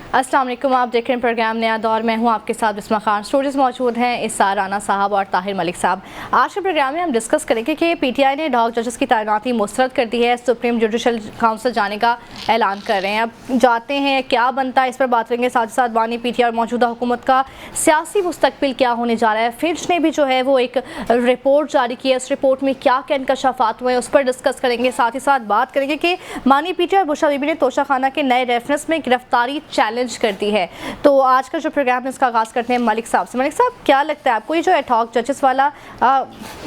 अस्सलाम वालेकुम, आप देख रहे हैं प्रोग्राम नया दौर में हूँ आपके साथ बिस्मा खान। स्टूडियोज मौजूद हैं इस्सार राना साहब और ताहिर मलिक साहब। आज के प्रोग्राम में हम डिस्कस करेंगे कि पीटीआई ने एडहॉक जजेस की तैनाती मुस्तरद कर दी है, सुप्रीम जुडिशल काउंसिल जाने का ऐलान कर रहे हैं। अब जाते हैं क्या बनता है, इस पर बात करेंगे। साथ ही साथ बानी पीटीआई और मौजूदा हुकूमत का सियासी मुस्तकबिल क्या होने जा रहा है। फिंच ने भी जो है वो एक रिपोर्ट जारी की है, उस रिपोर्ट में क्या क्या इंकशाफात हुए हैं उस पर डिस्कस करेंगे। साथ ही साथ बात करेंगे कि बानी पीटीआई और बुशरा बीबी ने तोशाखाना के नए रेफरेंस में गिरफ्तारी चैलेंज कर दी है। तो आज का जो प्रोग्राम है इसका आगाज़ करते हैं मलिक साहब से। मलिक साहब, क्या लगता है आपको ये जो एडहॉक जजेस वाला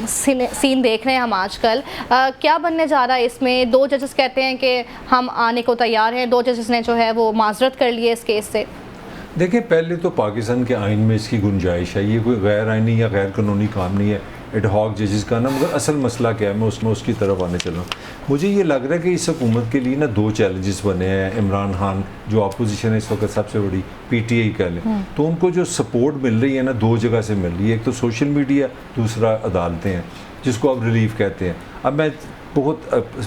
सीन देख रहे हैं हम आजकल, क्या बनने जा रहा है इसमें? दो जजेस कहते हैं कि हम आने को तैयार हैं, दो जजेस ने जो है वो माजरत कर ली है इस केस से। देखिए, पहले तो पाकिस्तान के आइन में इसकी गुंजाइश है, ये कोई गैर आइनी या गैर कानूनी काम नहीं है एडहॉक जजेस का ना। मगर असल मसला क्या है, मैं उसकी तरफ आने चला। मुझे ये लग रहा है कि इस हुकूमत के लिए ना दो चैलेंजेस बने हैं। इमरान खान जो अपोजिशन है इस वक्त सबसे बड़ी पीटीआई कह लें, तो उनको जो सपोर्ट मिल रही है ना दो जगह से मिल रही है। एक तो सोशल मीडिया, दूसरा अदालतें हैं जिसको अब रिलीफ कहते हैं। अब मैं बहुत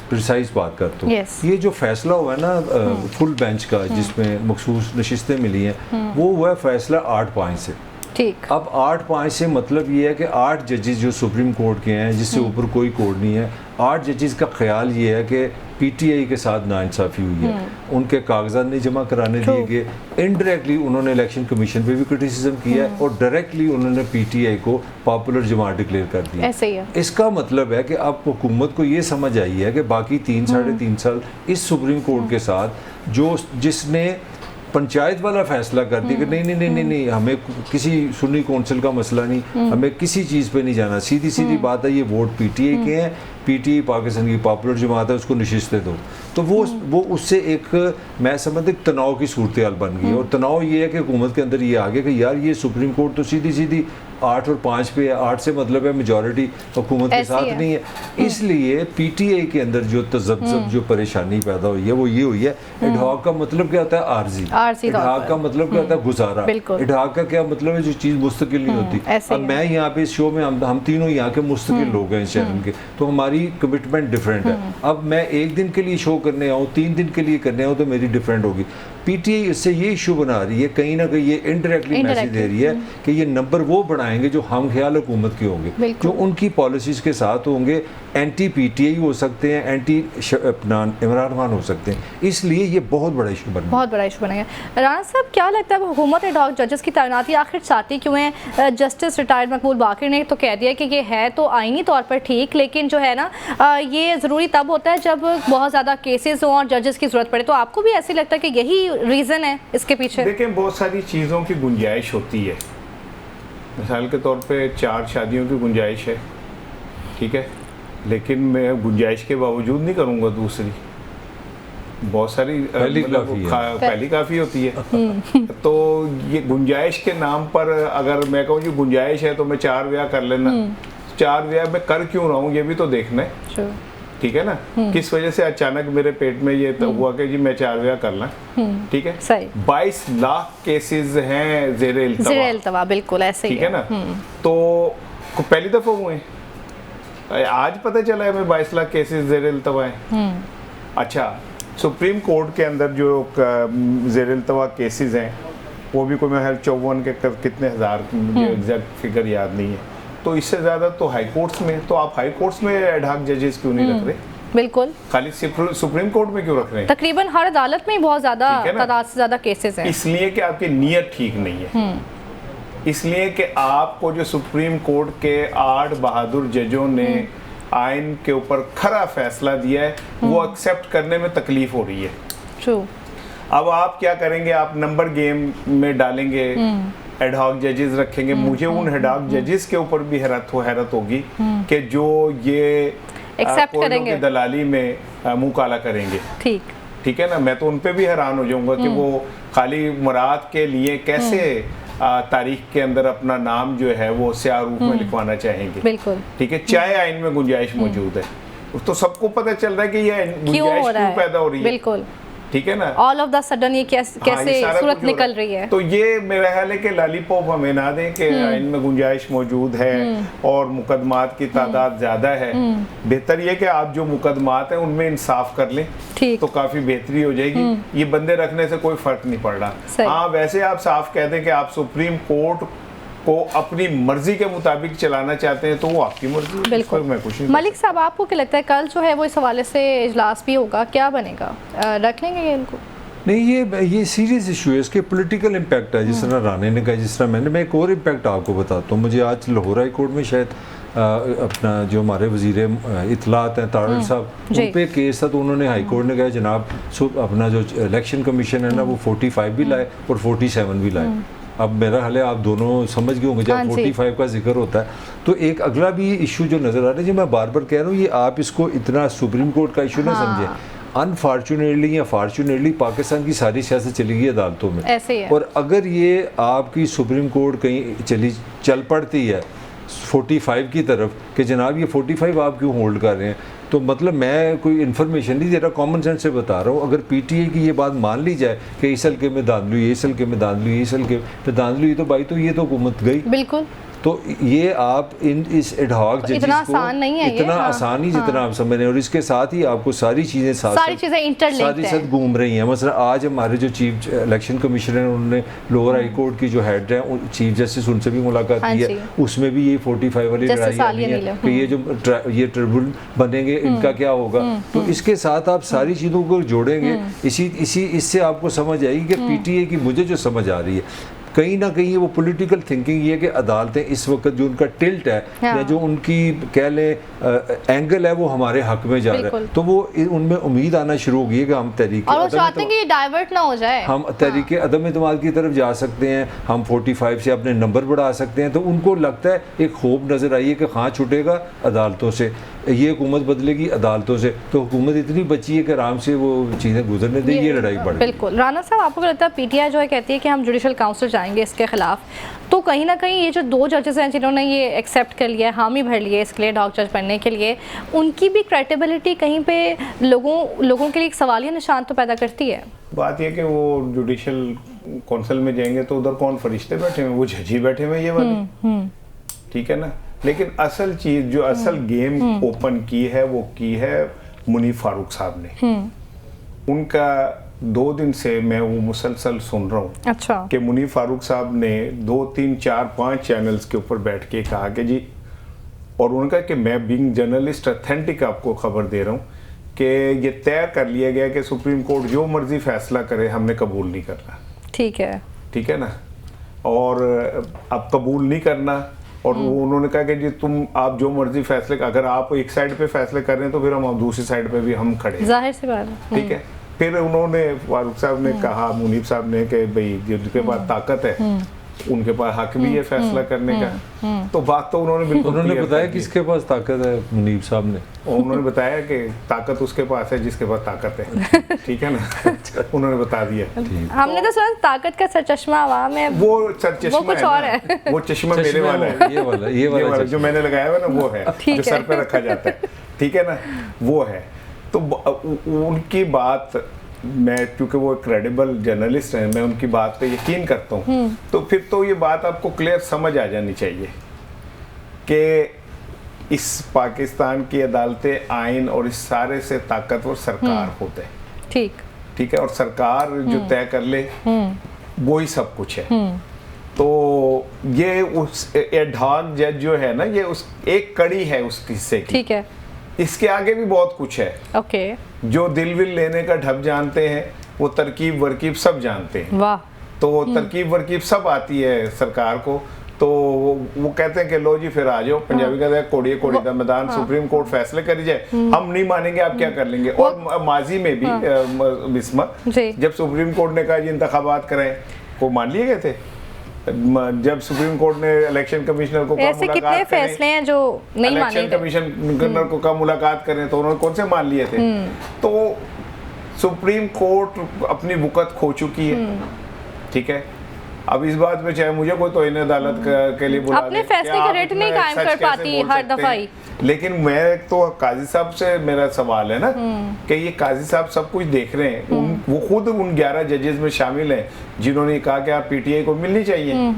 प्रिसाइज बात करता हूँ। ये जो फैसला हुआ है ना फुल बेंच का, जिसमें मखसूस नशिस्तें मिली हैं, वो हुआ है फैसला 8-5 से। ठीक। अब 8-5 से मतलब ये है कि 8 जजेस जो सुप्रीम कोर्ट के हैं, जिससे ऊपर कोई कोर्ट नहीं है, 8 जजेस का ख्याल ये है कि पीटीआई के साथ नाइंसाफ़ी हुई है, उनके कागजात नहीं जमा कराने दिए गए। इनडायरेक्टली उन्होंने इलेक्शन कमीशन पे भी क्रिटिसिज्म किया है और डायरेक्टली उन्होंने पीटीआई को पॉपुलर जमात डिक्लेयर कर दिया। ऐसे ही है। इसका मतलब है कि अब हुकूमत को ये समझ आई है कि बाकी 3-3.5 साल इस सुप्रीम कोर्ट के साथ जिसने पंचायत वाला फैसला कर दिया कि नहीं, हमें किसी सुन्नी कौंसिल का मसला नहीं, हमें किसी चीज़ पे नहीं जाना, सीधी सीधी बात है, ये वोट पीटीआई के हैं, पीटीआई पाकिस्तान की पॉपुलर जमात है, उसको नशिस्तें दो। तो वो उससे एक मैं समझता हूँ तनाव की सूरत हाल बन गई। और तनाव ये है कि हुकूमत के अंदर ये आ गया कि यार ये सुप्रीम कोर्ट तो सीधी सीधी 8 और 5 पे है। 8 से मतलब है मेजॉरिटी हुकूमत के साथ नहीं है। इसलिए पीटीआई के अंदर जो तजब्जब जो परेशानी पैदा हुई है वो ये हुई है। एडहॉक का मतलब क्या होता है? आर्जी। एडहॉक का मतलब क्या होता है? गुजारा। एडहॉक का क्या मतलब है? जो चीज़ मुस्तकिल नहीं होती। अब मैं यहाँ पे इस शो में हम तीनों यहाँ के मुस्तकिल लोग हैं शहर के, तो हमारी कमिटमेंट डिफरेंट है। अब मैं एक दिन के लिए शो करने आऊँ, 3 दिन के लिए करने आऊँ, तो मेरी डिफरेंट होगी। पीटीआई इससे ये इशू बना रही है, कहीं ना कहीं ये इनडायरेक्टली मैसेज दे रही है कि ये नंबर वो बढ़ाएंगे जो हम ख्याल हुकूमत के होंगे, जो उनकी पॉलिसीज़ के साथ होंगे। एंटी पीटीआई हो सकते हैं, एंटी इमरान खान हो सकते हैं। इसलिए ये बहुत बड़ा इशू बना, बहुत बड़ा इशू बनेगा। राना साहब, क्या लगता है हुकूमत एडहॉक जजेस की तैनाती आखिर चाहती क्यों है? जस्टिस रिटायर्ड मकबूल बाकर ने तो कह दिया कि ये है तो आईनी तौर पर ठीक, लेकिन जो है ना ये ज़रूरी तब होता है जब बहुत ज़्यादा केसेस हों और जजेस की ज़रूरत पड़े। तो आपको भी ऐसे लगता है कि यही रीज़न है इसके पीछे? देखिए, बहुत सारी चीज़ों की गुंजाइश होती है। मिसाल के तौर पे 4 शादियों की गुंजाइश है, ठीक है, लेकिन मैं गुंजाइश के बावजूद नहीं करूँगा दूसरी। बहुत सारी पहली काफ़ी होती है। तो ये गुंजाइश के नाम पर अगर मैं कहूँ कि गुंजाइश है तो मैं 4 ब्याह कर लेना, 4 ब्याह मैं कर क्यों रहा हूँ ये भी तो देखना है, ठीक है ना। किस वजह से अचानक मेरे पेट में ये तो हुआ कि जी मैं 4 ब्याह करना, ठीक है। 22 लाख केसेस हैं ज़ेरे इल्तवा, बिल्कुल ऐसे ही, ठीक है ना। तो पहली दफ़ा हुए हैं, आज पता चला है मैं 22 लाख केसेस ज़ेरे इल्तवा हैं। अच्छा, सुप्रीम कोर्ट के अंदर जो ज़ेरे इल्तवा केसेस हैं वो भी कोई मैं 54 के कितने हज़ार, मुझे एग्जैक्ट फिगर याद नहीं है। तो इससे ज़्यादा तो हाई कोर्ट्स में, तो आप हाई कोर्ट्स में एडहॉक जजेस क्यों नहीं रख रहे? बिल्कुल, खाली सुप्रीम कोर्ट में क्यों रख रहे हैं? तकरीबन हर अदालत में बहुत ज़्यादा तादाद से ज़्यादा केसेस हैं। इसलिए कि आपकी नीयत ठीक नहीं है। इसलिए कि आपको जो सुप्रीम कोर्ट के 8 बहादुर जजों ने आइन के ऊपर खरा फैसला दिया है, वो एक्सेप्ट करने में तकलीफ हो रही है। ट्रू। अब आप क्या करेंगे? आप नंबर गेम में डालेंगे, एडहॉक जजेस रखेंगे। मुझे उन एडहॉक जजेस के ऊपर भी हैरत होगी कि जो ये एक्सेप्ट करेंगे, दलाली में मुंह काला करेंगे। ठीक है ना। मैं तो उन पे भी हैरान हो जाऊंगा कि वो खाली मुराद के लिए कैसे तारीख के अंदर अपना नाम जो है वो स्याह रूप में लिखवाना चाहेंगे। बिल्कुल, ठीक है। चाहे आइन में गुंजाइश मौजूद है, तो सबको पता चल रहा है कि ये गुंजाइश क्यों पैदा हो रही है। बिल्कुल, ठीक है ना। ऑल ऑफ द सडन ये कैसे ये सारा सूरत कुछ हो निकल रहा रही है। तो ये मेरा ख्याल है कि लॉलीपॉप हमें ना दें कि इनमें गुंजाइश मौजूद है और मुकदमात की तादाद ज्यादा है। बेहतर ये कि आप जो मुकदमात हैं उनमें इंसाफ कर लें ठीक। तो काफी बेहतरी हो जाएगी। ये बंदे रखने से कोई फर्क नहीं पड़ रहा। सही। हाँ, वैसे आप साफ कह दें कि आप सुप्रीम कोर्ट को अपनी मर्जी के मुताबिक चलाना चाहते हैं तो वो आपकी मर्जी है। बिल्कुल। मैं कुछ नहीं मलिक साहब, आपको क्या लगता है कल जो है वो इस हवाले से इजलास भी होगा, क्या बनेगा? रख लेंगे ये इनको? नहीं, ये सीरियस इशू है, इसके पॉलिटिकल इम्पैक्ट है। जिस तरह राणे ने कहा, जिस तरह मैं एक और इम्पैक्ट आपको बताता हूँ। मुझे आज लाहौर हाई कोर्ट में शायद अपना जो हमारे वजीर इतलात हैं तारड़ साहब, उन पे केस था तो उन्होंने हाई कोर्ट ने कहा जनाब अपना जो इलेक्शन कमीशन है ना वो 45 भी लाए और 47 भी लाए। अब मेरा हाल है आप दोनों समझ गए होंगे जब 45 का जिक्र होता है तो एक अगला भी इशू जो नज़र आ रहा है, जो मैं बार बार कह रहा हूँ, ये आप इसको इतना सुप्रीम कोर्ट का इशू ना समझें। अनफॉर्चुनेटली या फॉर्चुनेटली पाकिस्तान की सारी सियासत चली गई अदालतों में, ऐसे ही है। और अगर ये आपकी सुप्रीम कोर्ट कहीं चल पड़ती है 45 की तरफ कि जनाब ये 45 आप क्यों होल्ड कर रहे हैं, तो मतलब मैं कोई इन्फॉर्मेशन नहीं दे रहा, कॉमन सेंस से बता रहा हूँ। अगर पीटीए की ये बात मान ली जाए कि इस हल्के में धांधली, इस हल्के में धांधली, इस हल्के में धांधली, तो भाई तो ये तो हुकूमत गई। बिल्कुल। तो ये आप इस एडहॉक जजेस इतना को आसान नहीं है, इतना आसान ही जितना आप समझ रहे हैं, और इसके साथ ही आपको सारी चीज़ें सारी चीज़ें इंटरलिंक्ड साथ घूम रही हैं। मसला आज हमारे जो चीफ इलेक्शन कमिश्नर हैं उन्होंने लोअर हाई कोर्ट की जो हेड है चीफ जस्टिस, उनसे भी मुलाकात की है, उसमें भी ये 45 वाली लड़ाई आई है कि ये जो ये ट्रिब्यूनल बनेंगे इनका क्या होगा। तो इसके साथ आप सारी चीज़ों को जोड़ेंगे, इससे आपको समझ आएगी कि पीटीए की मुझे जो समझ आ रही है कहीं ना कहीं वो पॉलिटिकल थिंकिंग ये कि अदालतें इस वक्त जो उनका टिल्ट है या जो उनकी कह लें एंगल है वो हमारे हक में जा रहा है, तो वो उनमें उम्मीद आना शुरू हो गई है कि हम तहरीक और वो चाहते हैं कि ये डाइवर्ट ना हो जाए, हम तहरीक अदम इत्मीनान की तरफ जा सकते हैं, हम 45 से अपने नंबर बढ़ा सकते हैं। तो उनको लगता है एक खौफ नज़र आई है कि हाँ छूटेगा अदालतों से, ये हुकूमत बदलेगी अदालतों से, तो हुकूमत इतनी बची है कि आराम से वो चीज़ें गुजरने देगी, ये लड़ाई बढ़। बिल्कुल। राना साहब, आपको लगता है पीटीआई जो है कहती है कि हम जुडिशल काउंसिल जाएंगे इसके खिलाफ, तो कहीं ना कहीं ये जो 2 जजेस हैं जिन्होंने ये एक्सेप्ट कर लिया है, हामी भर लिए इसके लिए डॉग जज बनने के लिए, उनकी भी क्रेडिबिलिटी कहीं पे लोगों के लिए एक सवालिया निशान तो पैदा करती है। बात ये कि वो जुडिशल काउंसिल में जाएंगे तो उधर कौन फरिश्ते बैठे हुए, वो जज ही बैठे हुए ये वाले, ठीक है ना। लेकिन असल चीज जो असल गेम ओपन की है वो की है मुनीफ फारूक साहब ने। उनका 2 दिन से मैं वो मुसलसल सुन रहा हूँ, अच्छा, कि मुनीफ फारूक साहब ने 2, 3, 4, 5 चैनल्स के ऊपर बैठ के कहा कि जी, और उनका कि मैं बीइंग जर्नलिस्ट ऑथेंटिक आपको खबर दे रहा हूँ कि ये तय कर लिया गया कि सुप्रीम कोर्ट जो मर्जी फैसला करे हमने कबूल नहीं करना। ठीक है ना, और अब कबूल नहीं करना, और उन्होंने कहा कि जी आप जो मर्जी फैसले, अगर आप एक साइड पे फैसले कर रहे हैं तो फिर हम दूसरी साइड पे भी हम खड़े, जाहिर सी बात है। ठीक है। फिर उन्होंने फारूक साहब ने कहा, मुनीफ साहब ने, कि भाई जिनके पास ताकत है उनके पास हक भी है फैसला करने का। तो बात तो उन्होंने बताया किसके पास ताकत है, मुनीफ साहब ने उन्होंने बताया कि ताकत उसके पास है जिसके पास ताकत है, ठीक है ना। उन्होंने बता दिया। हमने तो सुना ताकत का सरचश्मा आवाम है, वो सरचश्मा कुछ और है, वो चश्मा मेरे वाला है, ये वाला जो मैंने लगाया हुआ ना वो है, जो सर पे रखा जाता है, ठीक है ना, वो है। तो उनकी बात, मैं क्योंकि वो क्रेडिबल जर्नलिस्ट हैं, मैं उनकी बात पे यकीन करता हूँ, तो फिर तो ये बात आपको क्लियर समझ आ जानी चाहिए कि इस पाकिस्तान की अदालतें, आइन और इस सारे से ताकतवर सरकार होते हैं, ठीक है, और सरकार जो तय कर ले वो ही सब कुछ है। तो ये उस एडहॉक जज जो है ना, ये उस एक कड़ी है उस किस्से की, ठीक है। इसके आगे भी बहुत कुछ है, ओके। जो दिल विल लेने का ढब जानते हैं, वो तरकीब वरकीब सब जानते हैं, वाह। तो तरकीब वरकीब सब आती है सरकार को, तो वो कहते हैं कि लो जी फिर आ जाओ, पंजाबी कहते हैं कोड़िए कोड़ी दा मैदान, सुप्रीम कोर्ट फैसले करी जाए, हम नहीं मानेंगे, आप क्या कर लेंगे। और माजी में भी बिस्मा, जब सुप्रीम कोर्ट ने कहा जी इंतखाबात करें, वो मान लिए गए थे। जब सुप्रीम कोर्ट ने इलेक्शन कमिश्नर को कहा मुलाकात फैसले हैं जो नहीं माने, इलेक्शन कमिश्नर को कहा मुलाकात करें, तो उन्होंने कौन से मान लिए थे। तो सुप्रीम कोर्ट अपनी वक़्त खो चुकी है, ठीक है। अब इस बात में चाहे मुझे कोई तौहीन अदालत के लिए बुला अपने फैसले का रेट नहीं कायम कर पाती हर दफा ही, लेकिन मैं तो काजी साहब से मेरा सवाल है ना कि ये काजी साहब सब कुछ देख रहे हैं, वो खुद उन 11 जजेस में शामिल हैं जिन्होंने कहा कि आप पीटीआई को मिलनी चाहिए।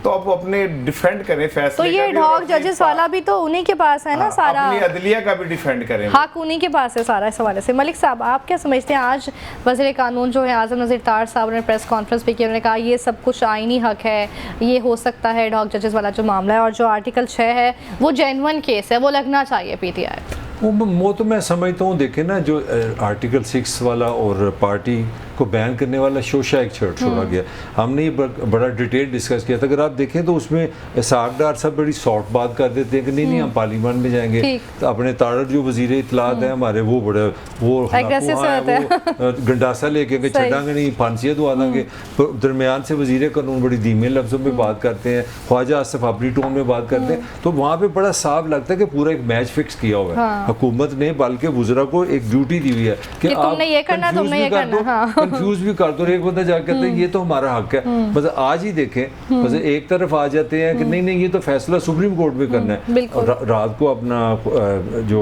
तो अब अपने डिफेंड करें फैसले। तो ये एडहॉक जजेस वाला भी तो उन्हीं के पास है ना सारा, अपनी अदलिया का भी डिफेंड करें, हक उन्हीं के पास है सारा इस हवाले से। मलिक साहब, आप क्या समझते हैं, आज वज़ीर कानून जो है आज़म नज़ीर तार साहब ने प्रेस कॉन्फ्रेंस पे की, उन्होंने कहा ये सब कुछ आईनी हक है, ये हो सकता है एडहॉक जजेस वाला जो मामला है, और जो आर्टिकल 6 है वो जेन्युइन केस है, वो लगना चाहिए पीटीआई। वो तो मैं समझता हूँ, देखें ना, जो आर्टिकल 6 वाला और पार्टी को बैन करने वाला शोशा एक छोड़ा गया, हमने ये बड़ा डिटेल डिस्कस किया था। अगर आप देखें तो उसमें सागडार सब बड़ी सॉफ्ट बात कर देते हैं कि नहीं हम पार्लियामेंट में जाएंगे, तो अपने तारड़ जो वजीर इत्तलात हैं हमारे, वो बड़े वो गंडासा लेके छड़ांगे नहीं, फांसियाँ दुआ देंगे। दरमियान से वजीर कानून बड़ी धीमे लफ्ज़ों में बात करते हैं, ख्वाजा आसिफ अपनी टोन में बात करते हैं, तो वहाँ पे बड़ा साफ लगता है कि पूरा एक मैच फिक्स किया हुआ है हुकूमत ने, बल्कि वुज़रा को एक ड्यूटी दी हुई है कि तुमने ये करना, तुमने ये करना, कंफ्यूज भी कर दो। एक बंदा जाकर कहता है ये तो हमारा हक है, मतलब आज ही देखें, मतलब एक तरफ आ जाते हैं कि नहीं ये तो फैसला सुप्रीम कोर्ट में करना है, और रात को अपना जो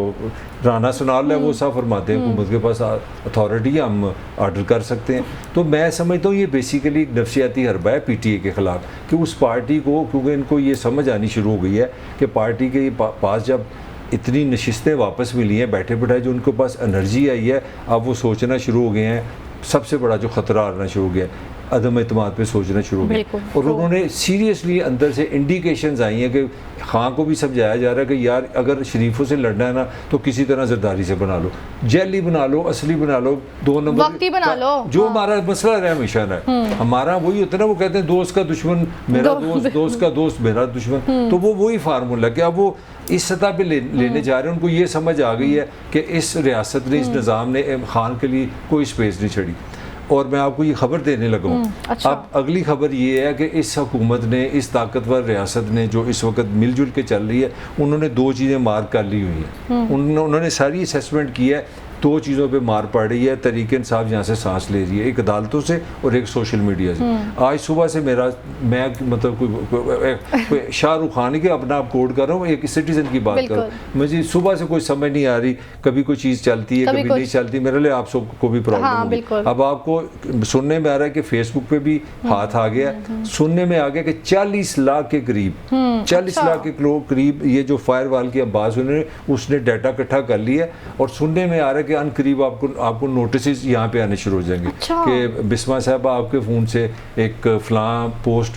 राना सुनाल है वो साफ फरमाते हैं हुकूमत के पास अथॉरिटी है, हम ऑर्डर कर सकते हैं। तो मैं समझता हूँ ये बेसिकली एक नफसियाती हरबा है पीटीए के ख़िलाफ़, कि उस पार्टी को, क्योंकि इनको ये समझ आनी शुरू हो गई है कि पार्टी के पास जब इतनी नशिस्तें वापस मिली हैं बैठे बैठाए, जो उनके पास एनर्जी आई है, अब वो सोचना शुरू हो गए हैं, सबसे बड़ा जो ख़तरा आना शुरू हो गया, अदम एतमाद पे सोचना शुरू हो गया, और उन्होंने सीरियसली अंदर से इंडिकेशंस आई हैं कि खां को भी समझाया जा रहा है कि यार अगर शरीफों से लड़ना है ना तो किसी तरह जरदारी से बना लो, जैली बना लो, असली बना लो, 2 नंबर वक्ती बना लो, जो हमारा मसला रहा हमेशा रहा है, हमारा वही होता है ना, वो कहते हैं दोस्त का दुश्मन मेरा दोस्त, दोस्त का दोस्त मेरा दुश्मन, तो वो वही फार्मूला कि अब वो इस सतह पे लेने जा रहे हैं। उनको ये समझ आ गई है कि इस रियासत ने, इस निज़ाम ने खान के लिए कोई स्पेस नहीं छोड़ी। और मैं आपको ये खबर देने लगा हूँ। अच्छा। अब अगली खबर ये है कि इस हुकूमत ने, इस ताकतवर रियासत ने जो इस वक्त मिलजुल के चल रही है, उन्होंने 2 चीज़ें मार्क कर ली हुई हैं। उन्होंने सारी असेसमेंट की है, 2 चीज़ों पे मार पड़ रही है। तहरीक इंसाफ यहाँ से सांस ले रही है, एक अदालतों से और एक सोशल मीडिया से। आज सुबह से मैं मतलब कोई शाहरुख खान के अपना आप कोड कर रहा हूँ, एक सिटीजन की बात कर रहा हूँ, मुझे सुबह से कोई समझ नहीं आ रही, कभी कोई चीज़ चलती है, कभी नहीं चलती, मेरे लिए आप सबको भी प्रॉब्लम होगी। अब आपको सुनने में आ रहा है कि फेसबुक पे भी हाथ आ गया, सुनने में आ गया कि 40 लाख के करीब 40 लाख के करीब ये जो फायरवॉल की अब्बास उसने डाटा इकट्ठा कर लिया, और सुनने में आ रहा है कि अनकरीब आपको नोटिस यहाँ पे आने शुरू हो जाएंगे कि बिस्मा साहब आपके फ़ोन से एक फ़लाँ पोस्ट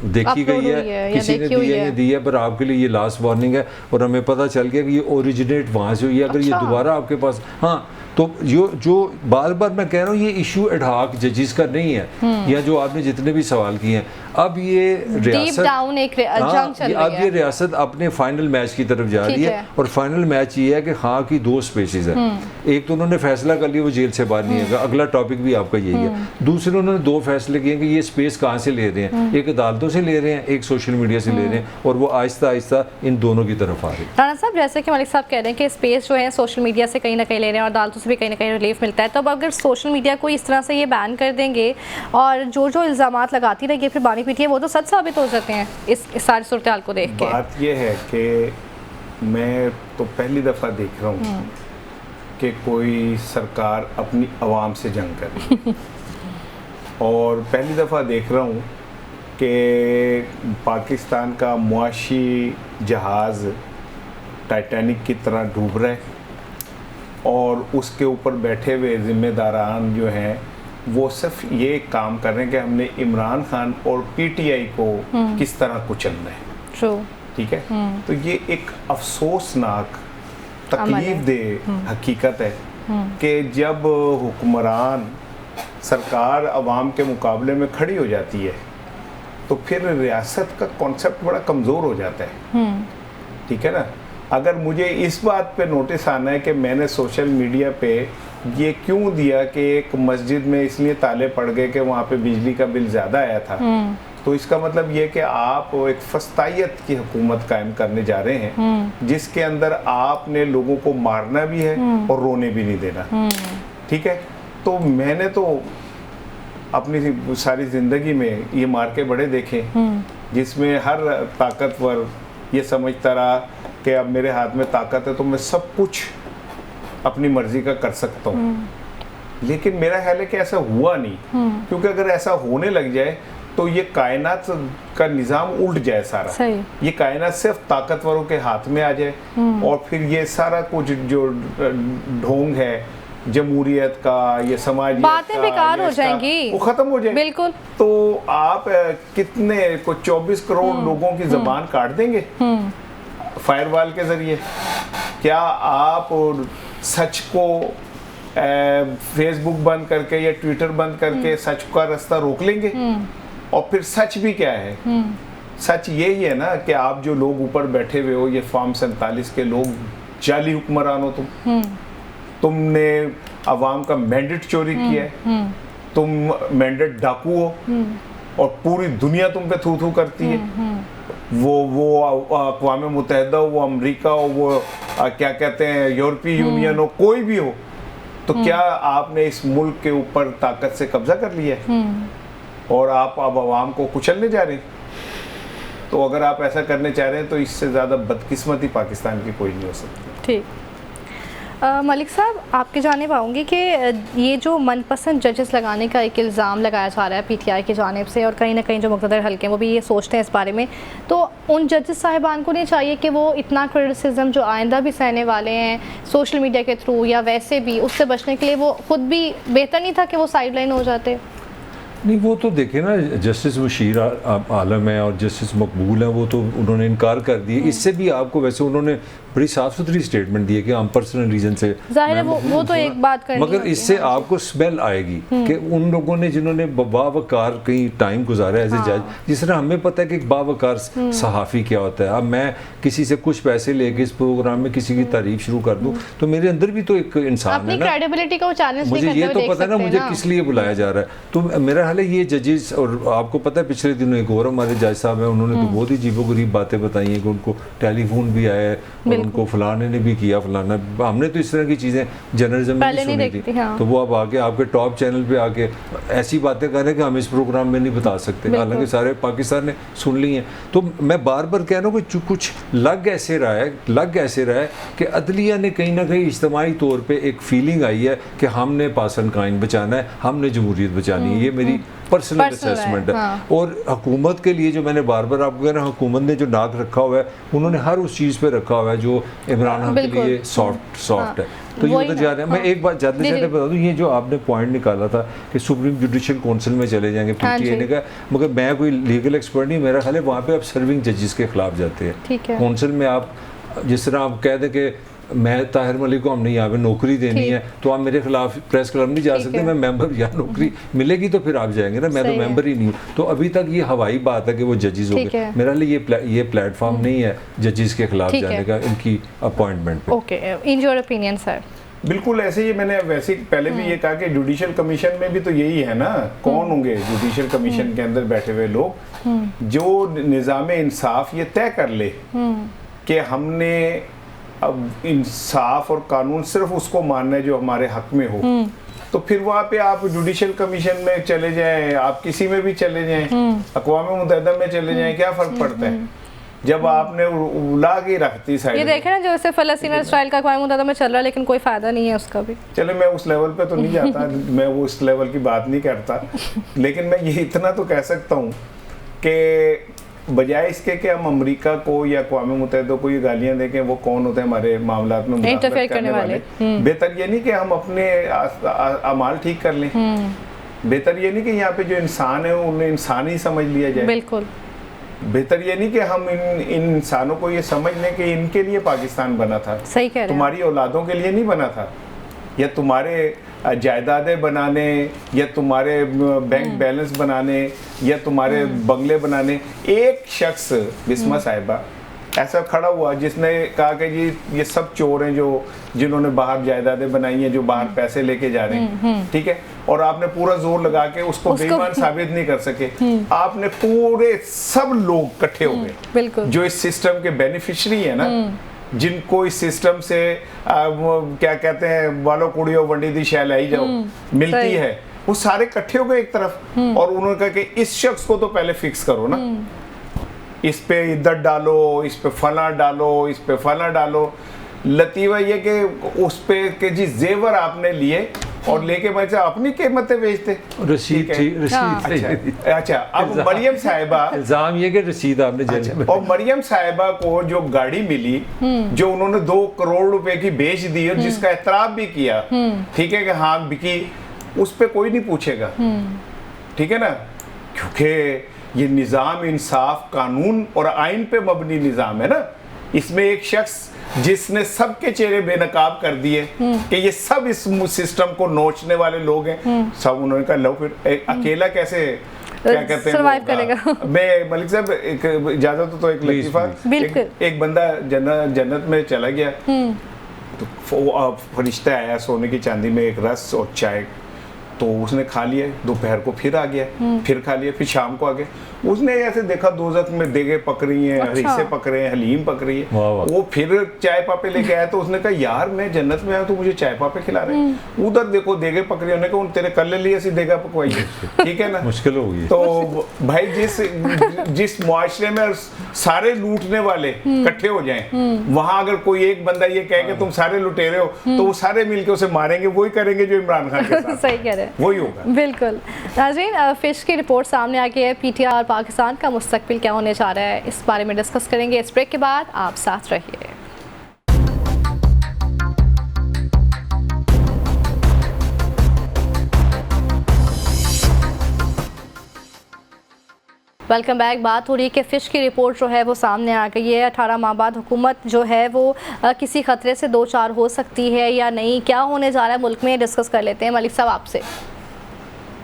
देखी गई है, किसी ने दी है, पर आपके लिए ये लास्ट वार्निंग है, और हमें पता चल गया कि ये ओरिजिनेट वहाँ से हुई है। अगर ये दोबारा आपके पास, हाँ, तो जो बार बार मैं कह रहा हूँ, ये इशू एडहॉक जजेस का नहीं है, या जो आपने जितने भी सवाल किए हैं, अब ये रियासत अब ये रियासत अपने फाइनल मैच की तरफ जा रही है, और फाइनल मैच ये है कि हाँ की 2 स्पेसेस है। एक तो उन्होंने फैसला कर लिया वो जेल से बाहर नहीं आएगा, अगला टॉपिक भी आपका यही है। दूसरे उन्होंने 2 फैसले किए कि ये स्पेस कहाँ से ले रहे हैं, एक अदालतों से ले रहे हैं, एक सोशल मीडिया से ले रहे हैं, और वो आहिस्ता आहिस्ता इन दोनों की तरफ आ रहे हैं। राणा साहब, जैसे कि मलिक साहब कह रहे हैं कि स्पेस जो है सोशल मीडिया से कहीं ना कहीं ले रहे हैं और अदालतों से भी कहीं ना कहीं रिलीफ मिलता है, तो अब अगर सोशल मीडिया को इस तरह से ये बैन कर देंगे और जो इल्ज़ामात लगाती रहेगी फिर बानी पीटी है, वो तो सच साबित हो जाते हैं इस सारी सूरत हाल को देख के। बात ये है कि मैं तो पहली दफ़ा देख रहा हूँ कि कोई सरकार अपनी आवाम से जंग कर रही है और पहली दफ़ा देख रहा हूँ कि पाकिस्तान का मुआशी जहाज़ टाइटैनिक की तरह डूब रहा है और उसके ऊपर बैठे हुए ज़िम्मेदारान जो हैं वो सिर्फ ये काम कर रहे हैं कि हमने इमरान खान और पीटीआई को किस तरह कुचलना है। ठीक है, तो ये एक अफसोसनाक तकलीफदेह हकीकत है कि जब हुक्मरान सरकार अवाम के मुकाबले में खड़ी हो जाती है तो फिर रियासत का कॉन्सेप्ट बड़ा कमज़ोर हो जाता है। ठीक है ना, अगर मुझे इस बात पे नोटिस आना है कि मैंने सोशल मीडिया पे ये क्यों दिया कि एक मस्जिद में इसलिए ताले पड़ गए कि वहाँ पे बिजली का बिल ज़्यादा आया था, तो इसका मतलब ये कि आप एक फस्तायत की हुकूमत कायम करने जा रहे हैं जिसके अंदर आपने लोगों को मारना भी है और रोने भी नहीं देना। ठीक है, तो मैंने तो अपनी सारी ज़िंदगी में ये मार्के बड़े देखे जिसमें हर ताकतवर ये समझता रहा कि अब मेरे हाथ में ताकत है तो मैं सब कुछ अपनी मर्जी का कर सकता हूँ। लेकिन मेरा ख्याल है कि ऐसा हुआ नहीं, क्योंकि अगर ऐसा होने लग जाए तो ये कायनात का निज़ाम उल्ट जाए सारा। सही। ये कायनात सिर्फ ताकतवरों के हाथ में आ जाए और फिर ये सारा कुछ जो ढोंग है जमहूरियत का, ये समाज बातें बेकार हो जाएंगी, वो खत्म हो जाए। बिल्कुल। तो आप कितने को 24 करोड़ लोगों की जबान काट देंगे फायरवॉल के जरिए? क्या आप सच को फेसबुक बंद करके या ट्विटर बंद करके सच का रास्ता रोक लेंगे? और फिर सच भी क्या है? सच यही है ना कि आप जो लोग ऊपर बैठे हुए हो, ये फॉर्म 47 के लोग जाली हुक्मरान हो तुमने अवाम का मैंडेट चोरी किया है, तुम मैंडेट डाकू हो और पूरी दुनिया तुम पे थू थू करती है। वो अक़वाम मुत्तहिदा हो, वो अमेरिका हो, वो क्या कहते हैं यूरोपीय यूनियन हो, कोई भी हो, तो क्या आपने इस मुल्क के ऊपर ताकत से कब्जा कर लिया है और आप अब अवाम को कुचलने जा रहे हैं? तो अगर आप ऐसा करने चाह रहे हैं तो इससे ज़्यादा बदकिस्मती पाकिस्तान की कोई नहीं हो सकती। ठीक। मलिक साहब, आपके जाने पाऊँगी कि ये जो मनपसंद जजेस लगाने का एक इल्ज़ाम लगाया जा रहा है पीटीआई की जानिब से, और कहीं ना कहीं जो मुक़्तदर हल्के हैं वो भी ये सोचते हैं इस बारे में, तो उन जजेस साहिबान को नहीं चाहिए कि वो इतना क्रिटिसिज्म जो आइंदा भी सहने वाले हैं सोशल मीडिया के थ्रू या वैसे भी, उससे बचने के लिए वो ख़ुद भी बेहतर नहीं था कि वो साइड लाइन हो जाते? नहीं, वो तो देखे ना, जस्टिस बशीर आलम है और जस्टिस मकबूल है, वो तो उन्होंने इनकार कर दिए। इससे भी आपको वैसे उन्होंने बड़ी साफ सुथरी स्टेटमेंट दी है कि हम पर्सनल रीजन से जाहिर है वो तो एक बात करनी, मगर इससे आपको स्मेल आएगी कि उन लोगों ने जिन्होंने बावकार कहीं टाइम गुजारा एज ए जज, जिस तरह हमें पता है कि एक बावकार सहाफ़ी क्या होता है। अब मैं किसी से कुछ पैसे लेके इस प्रोग्राम में किसी की तारीफ शुरू कर दूं तो मेरे अंदर भी तो एक इंसान है ना, क्रेडिबिलिटी को चैलेंज मुझे ये तो पता है ना मुझे किस लिए बुलाया जा रहा है। तो मेरा हाल है ये जजेस, और आपको पता है पिछले दिनों एक और हमारे जज साहब हैं, उन्होंने तो बहुत ही अजीबोगरीब बातें बताई हैं कि उनको टेलीफोन भी आया है और उनको फलाने ने भी किया फलाना। हमने तो इस तरह की चीज़ें जर्नलिज्म में नहीं सुनी थी। हाँ। तो वो अब आके आपके टॉप चैनल पे आके ऐसी बातें कर रहे हैं कि हम इस प्रोग्राम में नहीं बता सकते, हालांकि सारे पाकिस्तान ने सुन ली हैं। तो मैं बार बार कह रहा हूँ कि कुछ लग ऐसे रहा है कि अदलिया ने कहीं ना कहीं इज्तिमाई तौर पर एक फीलिंग आई है कि हमने पासन कायन बचाना है, हमने जमहूरियत बचानी है। ये मेरी पर्सनल असेसमेंट है। हाँ। और हुकूमत के लिए जो मैंने बार बार आपको कह रहा हूँ, हुकूमत ने जो नाक रखा हुआ है उन्होंने हर उस चीज़ पे रखा हुआ है जो इमरान खान के लिए सॉफ्ट है। तो ये उधर जा रहे हैं। मैं एक बात जाते जाते बता दूं, ये जो आपने पॉइंट निकाला था कि सुप्रीम जुडिशल काउंसिल में चले जाएंगे पीटीआई ने कहा, मगर मैं कोई लीगल एक्सपर्ट नहीं, मेरा ख्याल है वहाँ पे आप सर्विंग जजेस के खिलाफ जाते हैं काउंसिल में। आप जिस तरह आप कह दें कि मैं ताहिर मलिक को हमने यहाँ पे नौकरी देनी है तो आप मेरे खिलाफ प्रेस क्लब नहीं जा सकते, मैं मेंबर, या नौकरी मिलेगी तो फिर आप जाएंगे ना, मैं तो मेंबर ही नहीं हूँ। तो अभी तक ये हवाई बात है कि वो जजेस हो गए। मेरा लिए ये प्लेटफॉर्म नहीं है जजेस के खिलाफ जाने का, इनकी अपॉइंटमेंट पे। Okay, in your opinion sir? बिल्कुल ऐसे ही मैंने वैसे पहले भी ये कहा कि जुडिशल कमीशन में भी तो यही है ना, कौन होंगे जुडिशल कमीशन के अंदर बैठे हुए लोग जो निज़ाम इंसाफ ये तय कर ले कि हमने अब इंसाफ और कानून सिर्फ उसको मानना है जो हमारे हक में हो। तो फिर वहाँ पे आप जुडिशल कमीशन में चले जाएं, आप किसी में भी चले जाएं, अक़वाम मुत्तहिदा में चले जाएं, क्या फ़र्क पड़ता है जब आपने उला के रखती साइड। ये देखें ना जो जैसे फ़लस्तीन और इस्राइल का अक़वाम मुत्तहिदा में चल रहा है, लेकिन कोई फ़ायदा नहीं है उसका भी। चलो मैं उस लेवल पे तो नहीं जाता मैं वो उस लेवल की बात नहीं करता, लेकिन मैं ये इतना तो कह सकता हूँ कि बजाय इसके कि हम अमेरिका को या अक़वाम मुत्तहिदा को ये गालियाँ दें कि वो कौन होते हैं हमारे मामलात में मुदाखलत करने वाले, बेहतर ये नहीं कि हम अपने अमाल ठीक कर लें, बेहतर ये नहीं कि यहाँ पे जो इंसान है उन्हें इंसान ही समझ लिया जाए। बिल्कुल। बेहतर ये नहीं कि हम इन इंसानों को ये समझ लें कि इनके लिए पाकिस्तान बना था, सही कह रहे हैं, तुम्हारी औलादों के लिए नहीं बना था, या तुम्हारे जायदादें बनाने या तुम्हारे बैंक बैलेंस बनाने या तुम्हारे बंगले बनाने। एक शख्स बिस्मा साहिबा ऐसा खड़ा हुआ जिसने कहा कि जी ये सब चोर हैं जो जिन्होंने बाहर जायदादें बनाई हैं, जो बाहर पैसे लेके जा रहे हैं, ठीक है, और आपने पूरा जोर लगा के उसको बेईमान साबित नहीं कर सके। आपने पूरे सब लोग इकट्ठे हो गए जो इस सिस्टम के बेनिफिशियरी है ना, जिनको इस सिस्टम से क्या कहते हैं वालो कुड़ियों वंडी दी शैल आई जाओ मिलती है, वो सारे इकट्ठे हो गए एक तरफ और उन्होंने कहा कि इस शख्स को तो पहले फिक्स करो ना, इस पे इद्दत डालो, इस पे फला डालो, इस पे फला डालो। लतीफ़ा ये कि उस पे के जी जेवर आपने लिए और लेके बच्चे अपनी कीमतें बेचते। रसीद ठीक है। ठीक रसीद अच्छा अच्छा, अब मरियम साहिबा, इल्जाम ये कि रसीद आपने जेल में, और मरियम साहिबा को जो गाड़ी मिली जो उन्होंने 2 करोड़ रुपए की बेच दी और जिसका एतराफ भी किया, ठीक है कि हाँ बिकी, उस पे कोई नहीं पूछेगा, ठीक है ना, क्योंकि ये निज़ाम इंसाफ, कानून और आइन पे मबनी निज़ाम है ना। इसमें एक शख्स जिसने सबके चेहरे बेनकाब कर दिए कि ये सब इस सिस्टम को नोचने वाले लोग हैं, सब उन्होंने कहा लो फिर अकेला कैसे क्या कहते हैं सर्वाइव करेगा। मैं मलिक साहब एक इजाजत तो एक लतीफा, एक बंदा जन्नत में चला गया, तो फरिश्ता आया सोने की चांदी में एक रस और चाय, तो उसने खा लिया, दोपहर को फिर आ गया, फिर खा लिया, फिर शाम को आ गया, उसने ऐसे देखा दोज़ख में देगे पक रही हैं, हरीसे पक रहे हैं, हलीम पक रही है, वो फिर चाय पापे लेके आया, तो उसने कहा यार मैं जन्नत में आया तो मुझे चाय पापे खिला रहे हैं, उधर देखो देगे पक रही है, उन्होंने कहा तेरे कल लिए ऐसी देगा पकवाई है, ठीक है ना, मुश्किल हो गई। तो भाई जिस मुआशरे में सारे लूटने वाले इकट्ठे हो जाएं, वहां अगर कोई एक बंदा ये कहे कि तुम सारे लुटेरे हो, तो वो सारे मिलके उसे मारेंगे, वही करेंगे जो इमरान खान के साथ सही कह रहे हैं, वही होगा। बिल्कुल। नाज़रीन, फिश की रिपोर्ट सामने आ गई है, पीटीआई और पाकिस्तान का मुस्तकबिल क्या होने जा रहा है, इस बारे में डिस्कस करेंगे इस ब्रेक के बाद, आप साथ रहिए। Welcome back. बात हो रही है कि फ़िश की रिपोर्ट जो है वो सामने आ गई है। 18 माह बाद हुकूमत जो है वो किसी ख़तरे से दो चार हो सकती है या नहीं, क्या होने जा रहा है मुल्क में, डिस्कस कर लेते हैं मलिक साहब आपसे।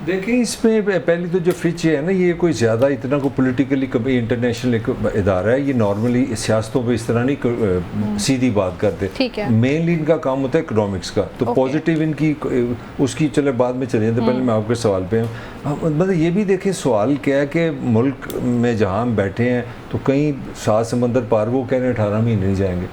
देखिए इसमें पहली तो जो फिच है ना, ये कोई ज़्यादा इतना को पॉलिटिकली कभी इंटरनेशनल इदारा है, ये नॉर्मली सियासतों पे इस तरह नहीं सीधी बात करते, ठीक है। मेनली इनका काम होता है इकोनॉमिक्स का, तो पॉजिटिव इनकी उसकी चले बाद में चले जाते, पहले मैं आपके सवाल पे मतलब ये भी देखें सवाल क्या है कि मुल्क में जहाँ हम बैठे हैं तो कहीं 7 समंदर पार, वो कह रहे हैं 18 महीने नहीं जाएंगे।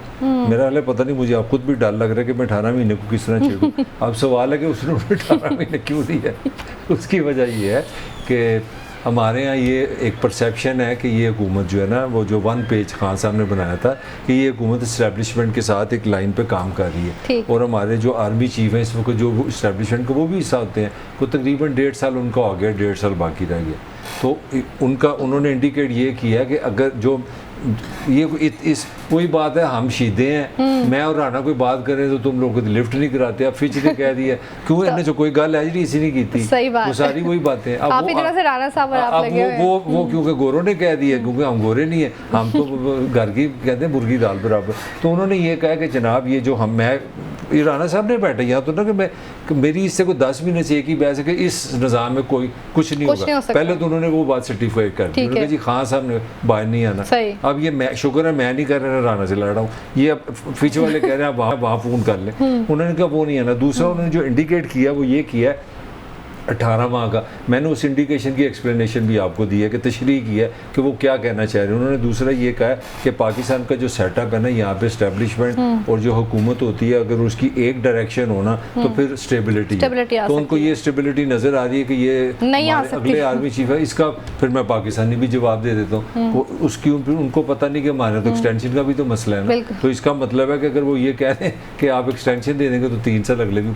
मेरा हाल है पता नहीं, मुझे आप खुद भी डर लग रहा है कि मैं 18 महीने को किस तरह छेड़ूं। अब सवाल है कि उसने 18 महीने क्यों दिया है। उसकी वजह ये है कि हमारे यहाँ ये एक परसेप्शन है कि ये हुकूमत जो है ना, वो जो 1 पेज खान साहब ने बनाया था कि ये हुकूमत इस्टेब्लिशमेंट के साथ एक लाइन पे काम कर रही है, और हमारे जो आर्मी चीफ हैं इस वक्त जो इस्टेब्लिशमेंट को वो भी हिस्सा होते हैं, तो तकरीबन 1.5 साल उनका हो गया, 1.5 साल बाकी रह गया। तो उन्होंने इंडिकेट ये किया कि अगर जो ये इस कोई बात है, हम शीदे हैं, मैं और राना कोई बात करें तो तुम लोग लिफ्ट नहीं कराते, अब फिच ने कह दिया क्यों, इन्हें जो कोई गल है जी इसी नहीं की थी, वो सारी वही बातें। अब वो क्योंकि गोरों ने कह दिया, क्योंकि हम गोरे नहीं है, हम तो घर की कहते हैं मुर्गी दाल बराबर, तो उन्होंने ये कहा कि जनाब ये जो ये राना साहब ने बैठा यहाँ तो ना कि मेरी इससे कोई 10 महीने से एक ही बहस है कि इस निज़ाम में कोई कुछ नहीं होगा। पहले तो उन्होंने वो बात सर्टिफाई कर दी, उन्होंने कहा जी खान साहब ने बाहर नहीं आना। अब ये मैं शुक्र है मैं नहीं कर रहा, राना से लड़ रहा हूँ, ये अब फिच वाले कह रहे हैं आप वहाँ फ़ोन कर लें, उन्होंने कहा वो नहीं आना। दूसरा उन्होंने जो इंडिकेट किया वो ये किया 18 माह का, मैंने उस इंडिकेशन की एक्सप्लेनेशन भी आपको दी है कि तशरीह की है कि वो क्या कहना चाह रहे हैं। उन्होंने दूसरा ये कहा कि पाकिस्तान का जो सेटअप है ना, यहाँ पे स्टैब्लिशमेंट और जो हुकूमत होती है, अगर उसकी एक डायरेक्शन होना तो फिर स्टेबिलिटी है, तो उनको ये स्टेबिलिटी नज़र आ रही है कि ये अगले आर्मी चीफ है, इसका फिर मैं पाकिस्तानी भी जवाब दे देता हूँ, उसकी उनको पता नहीं कि हमारे तो एक्सटेंशन का भी तो मसला है ना, तो इसका मतलब है कि अगर वो ये कह रहे हैं कि आप एक्सटेंशन दे देंगे तो 3 साल अगले भी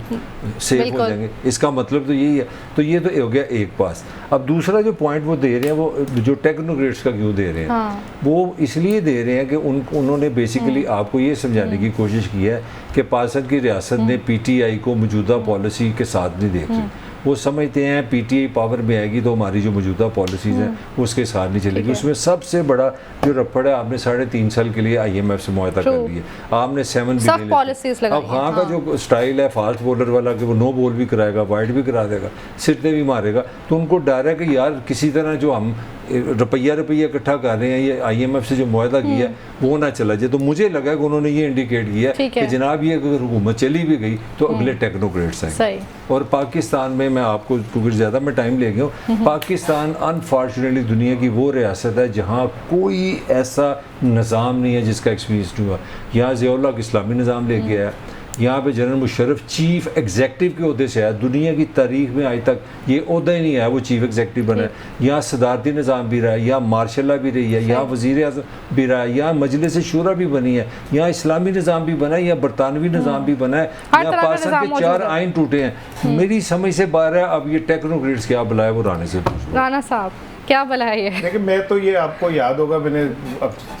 सेव हो जाएंगे, इसका मतलब तो यही है। तो ये तो हो गया एक पास। अब दूसरा जो पॉइंट वो दे रहे हैं, वो जो टेक्नोक्रेट्स का क्यों दे रहे हैं, वो इसलिए दे रहे हैं कि उन्होंने बेसिकली आपको ये समझाने की कोशिश की है कि पाकिस्तान की रियासत ने पीटीआई को मौजूदा पॉलिसी के साथ नहीं देख रही, वो समझते हैं पीटीआई पावर में आएगी तो हमारी जो मौजूदा पॉलिसीज़ हैं उसके साथ नहीं चलेगी। उसमें सबसे बड़ा जो रफड़ है, आपने 3.5 साल के लिए IMF से मुआहदा कर लिया, आपने 7 बिलियन। अब हाँ का जो स्टाइल है फास्ट बॉलर वाला कि वो नो बॉल भी कराएगा, वाइड भी करा देगा, सिरते भी मारेगा, तो उनको डर है कि यार किसी तरह जो हम रुपया इकट्ठा कर रहे हैं, ये IMF से जो मुआहदा किया है वो ना चला जाए। तो मुझे लगा कि उन्होंने ये इंडिकेट किया कि जनाब ये अगर हुकूमत चली भी गई तो अगले टेक्नोक्रेट्स आएंगे। और पाकिस्तान में मैं आपको क्योंकि ज़्यादा मैं टाइम ले गया हूँ, पाकिस्तान अनफॉर्चुनेटली दुनिया की वो रियासत है जहाँ कोई ऐसा निज़ाम नहीं है जिसका एक्सपीरियंस नहीं हुआ। यहाँ ज़ियाउल हक इस्लामी निज़ाम लेके आया, यहाँ पे जनरल मुशर्रफ चीफ एग्जेक्टिव के ओहदे से है। दुनिया की तारीख में आज तक ये ओहदा ही नहीं है वो चीफ एग्जेक्टिव बना है। यहाँ सदारती निज़ाम भी रहा है, यहाँ मार्शल भी रही है, यहाँ वज़ीर आज़म भी रहा है, यहाँ मजलिस शूरा भी बनी है, यहाँ इस्लामी निज़ाम भी बना है, यहाँ बरतानवी निज़ाम भी बना है, यहाँ पाकिस्तान के 4 आइन टूटे हैं। मेरी समझ से बाहर है। अब ये टेक्नोक्रेट्स क्या बुलाए वो राना से पूछो। राना साहब क्या भला है ये? देखिए मैं तो ये आपको याद होगा मैंने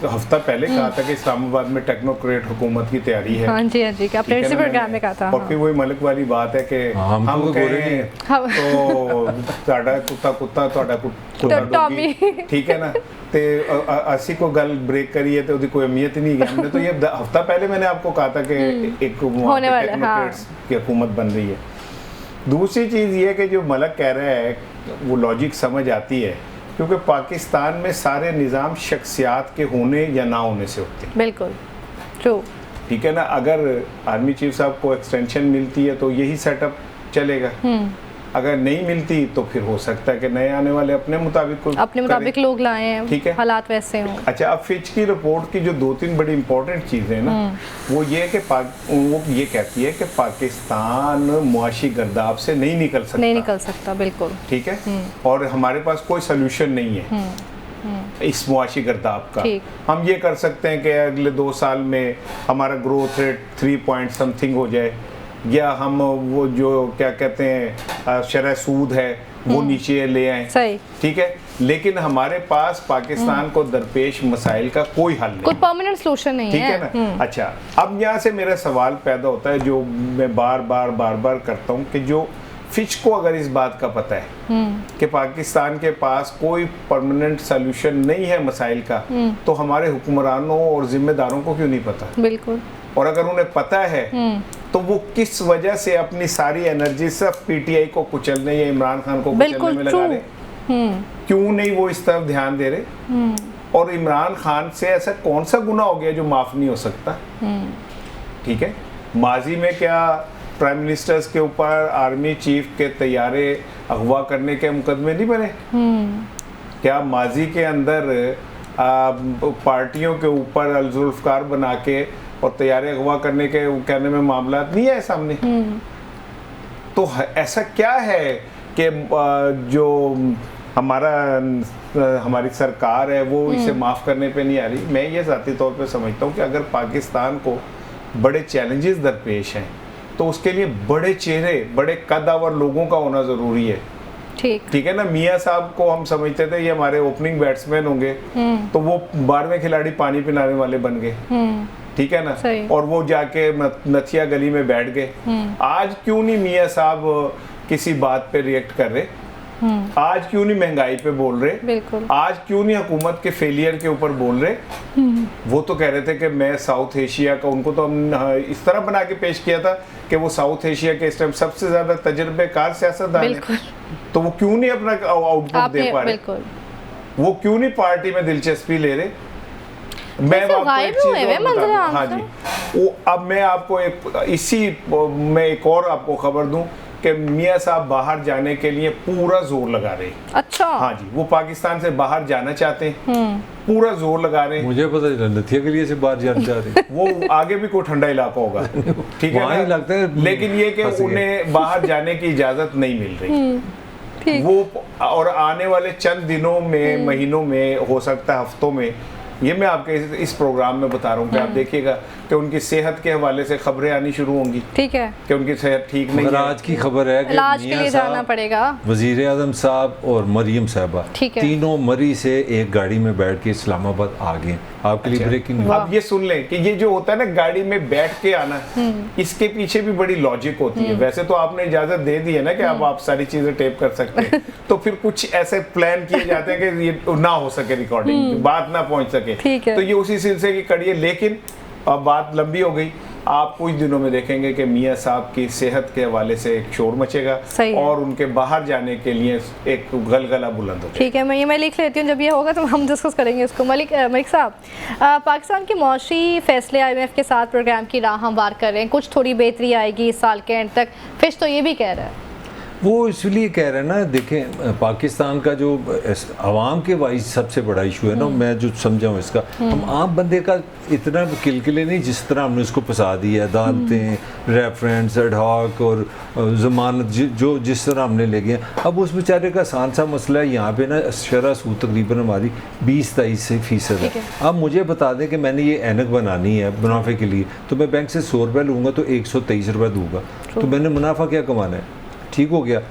हफ्ता पहले कहा था कि इस्लामाबाद में टेक्नोक्रेट हुकूमत की तैयारी है। हाँ जी, हाँ जी, क्या अपने प्रोग्राम में कहा था। और फिर वही मलिक वाली बात है कि हम कहें तो साडा कुत्ता कुत्ता ਤੁਹਾਡਾ कुत्ता डॉगी, ठीक है ना। ते असी को गल ब्रेक करी है तो उसकी कोई अहमियत ही नहीं है। हमने तो ये हफ्ता पहले मैंने आपको कहा था कि एक टेक्नोक्रेट्स की हुकूमत बन रही है। दूसरी चीज़ ये कि जो मलक कह रहा है वो लॉजिक समझ आती है, क्योंकि पाकिस्तान में सारे निज़ाम शख्सियात के होने या ना होने से होते हैं। बिल्कुल ट्रू, ठीक है ना। अगर आर्मी चीफ साहब को एक्सटेंशन मिलती है तो यही सेटअप चलेगा, अगर नहीं मिलती तो फिर हो सकता है कि नए आने वाले अपने मुताबिक लोग लाए हैं, ठीक है, हालात वैसे हों। अच्छा, अब फिच की रिपोर्ट की जो 2-3 बड़ी इंपॉर्टेंट चीज़ें हैं ना, वो ये है कि वो ये कहती है कि पाकिस्तान मुआशी गर्दाब से नहीं निकल सकता, बिल्कुल ठीक है, और हमारे पास कोई सोल्यूशन नहीं है इस मुआशी गर्दाब का। हम ये कर सकते हैं कि अगले 2 साल में हमारा ग्रोथ रेट 3 पॉइंट समथिंग हो जाए, या हम वो जो क्या कहते हैं शरह सूद है वो नीचे ले आए, ठीक है। लेकिन हमारे पास पाकिस्तान को दरपेश मसाइल का कोई हल नहीं, कोई परमानेंट सॉल्यूशन नहीं है, ठीक है ना। अच्छा, अब यहाँ से मेरा सवाल पैदा होता है जो मैं बार बार करता हूँ कि जो फिच को अगर इस बात का पता है कि पाकिस्तान के पास कोई परमानेंट सॉल्यूशन नहीं है मसाइल का, तो हमारे हुक्मरानों और जिम्मेदारों को क्यों नहीं पता? बिल्कुल। और अगर उन्हें पता है तो वो किस वजह से अपनी सारी एनर्जी सिर्फ पीटीआई को कुचलने या इमरान खान को कुचलने में लगा रहे? क्यों नहीं वो इस तरफ ध्यान दे रहे? और इमरान खान से ऐसा कौन सा गुनाह हो गया जो माफ नहीं हो सकता? ठीक है, माजी में क्या प्राइम मिनिस्टर्स के ऊपर आर्मी चीफ के तैयारे अगवा करने के मुकदमे नहीं बने? क्या माजी के अंदर पार्टियों के ऊपर अलजुल्फकार बना के और तैयारी अगवा करने के कहने में मामला नहीं है सामने? तो ऐसा क्या है कि जो हमारी सरकार है वो इसे माफ़ करने पे नहीं आ रही? मैं ये ज़ाती तौर पे समझता हूँ कि अगर पाकिस्तान को बड़े चैलेंजेस दरपेश हैं तो उसके लिए बड़े चेहरे, बड़े कदावर लोगों का होना ज़रूरी है। ठीक है ना। मियाँ साहब को हम समझते थे ये हमारे ओपनिंग बैट्समैन होंगे, तो वो 12वें खिलाड़ी पानी पिलाने वाले बन गए, ठीक है ना, और वो जाके नथिया गली में बैठ गए। आज क्यों नहीं मियाँ साहब किसी बात पे रिएक्ट कर रहे? आज क्यों नहीं महंगाई पे बोल रहे? आज क्यों नहीं हुकूमत के फेलियर के ऊपर बोल रहे? वो तो कह रहे थे कि मैं साउथ एशिया का, उनको तो हम इस तरह बना के पेश किया था कि वो साउथ एशिया के इस टाइम सबसे ज्यादा तजर्बेकार सियासतदान है। तो वो क्यों नहीं अपना आउटपुट दे पा रहे? वो क्यों नहीं पार्टी में दिलचस्पी ले रहे? मैं आपको एक चीज और बता दूं, हाँ जी, वो अब मैं आपको एक और आपको खबर दूं कि मियाँ साहब बाहर जाने के लिए पूरा जोर लगा रहे हैं। अच्छा, हाँ जी, वो पाकिस्तान से बाहर जाना चाहते हैं, पूरा जोर लगा रहे हैं। मुझे पता नहीं, नथिया के लिए से बाहर जाना चाह रहे हैं। वो आगे भी कोई ठंडा इलाका होगा, ठीक है ना, लगता है, लेकिन ये कि उन्हें बाहर जाने की इजाजत नहीं मिल रही। वो और आने वाले चंद दिनों में, महीनों में, हो सकता है हफ्तों में, ये मैं आपके इस प्रोग्राम में बता रहा हूँ कि आप देखिएगा कि उनकी सेहत के हवाले से खबरें आनी शुरू होंगी, ठीक है, कि उनकी सेहत ठीक नहीं है। आज की खबर है कि इलाज के लिए जाना पड़ेगा। वजीर आज़म साहब और मरियम साहबा तीनों मरी से एक गाड़ी में बैठ के इस्लामाबाद आ गए। आपके लिए ब्रेकिंग। अब ये सुन लें कि ये जो होता है ना गाड़ी में बैठ के आना, इसके पीछे भी बड़ी लॉजिक होती है। वैसे तो आपने इजाजत दे दी है ना कि अब आप सारी चीजें टेप कर सकते हैं, तो फिर कुछ ऐसे प्लान किए जाते हैं कि ये ना हो सके रिकॉर्डिंग, बात ना पहुंच सके, तो ये उसी सिलसिले की कड़ी है। लेकिन अब बात लंबी हो गई, आप कुछ दिनों में देखेंगे कि मियाँ साहब की सेहत के हवाले से एक शोर मचेगा और उनके बाहर जाने के लिए एक गलगला बुलंद होगा। ठीक है, मैं लिख लेती हूँ, जब ये होगा तो हम डिस्कस करेंगे इसको। मलिक साहब, पाकिस्तान के मौशी फैसले IMF के साथ प्रोग्राम की राह हमवार कर रहे हैं, कुछ थोड़ी बेहतरी आएगी इस साल के एंड तक, फिश तो ये भी कह रहा है। वो इसलिए कह रहे हैं ना, देखें पाकिस्तान का जो आवाम के वाइज सबसे बड़ा इशू है ना, मैं जो समझा हूँ इसका, हम आम बंदे का इतना किलकिले नहीं जिस तरह हमने उसको फंसा दिया है, अदालतें, रेफरेंस, एडहॉक और जमानत जो जिस तरह हमने ले गए। अब उस बेचारे का आसान सा मसला है, यहाँ पे ना शरह सूद तकरीबन हमारी 20-23% है। अब मुझे बता दें कि मैंने ये ऐनक बनानी है मुनाफे के लिए, तो मैं बैंक से 100 रुपये लूँगा तो 123 रुपये दूंगा, तो मैंने मुनाफा क्या कमाना है? ठीक हो गया।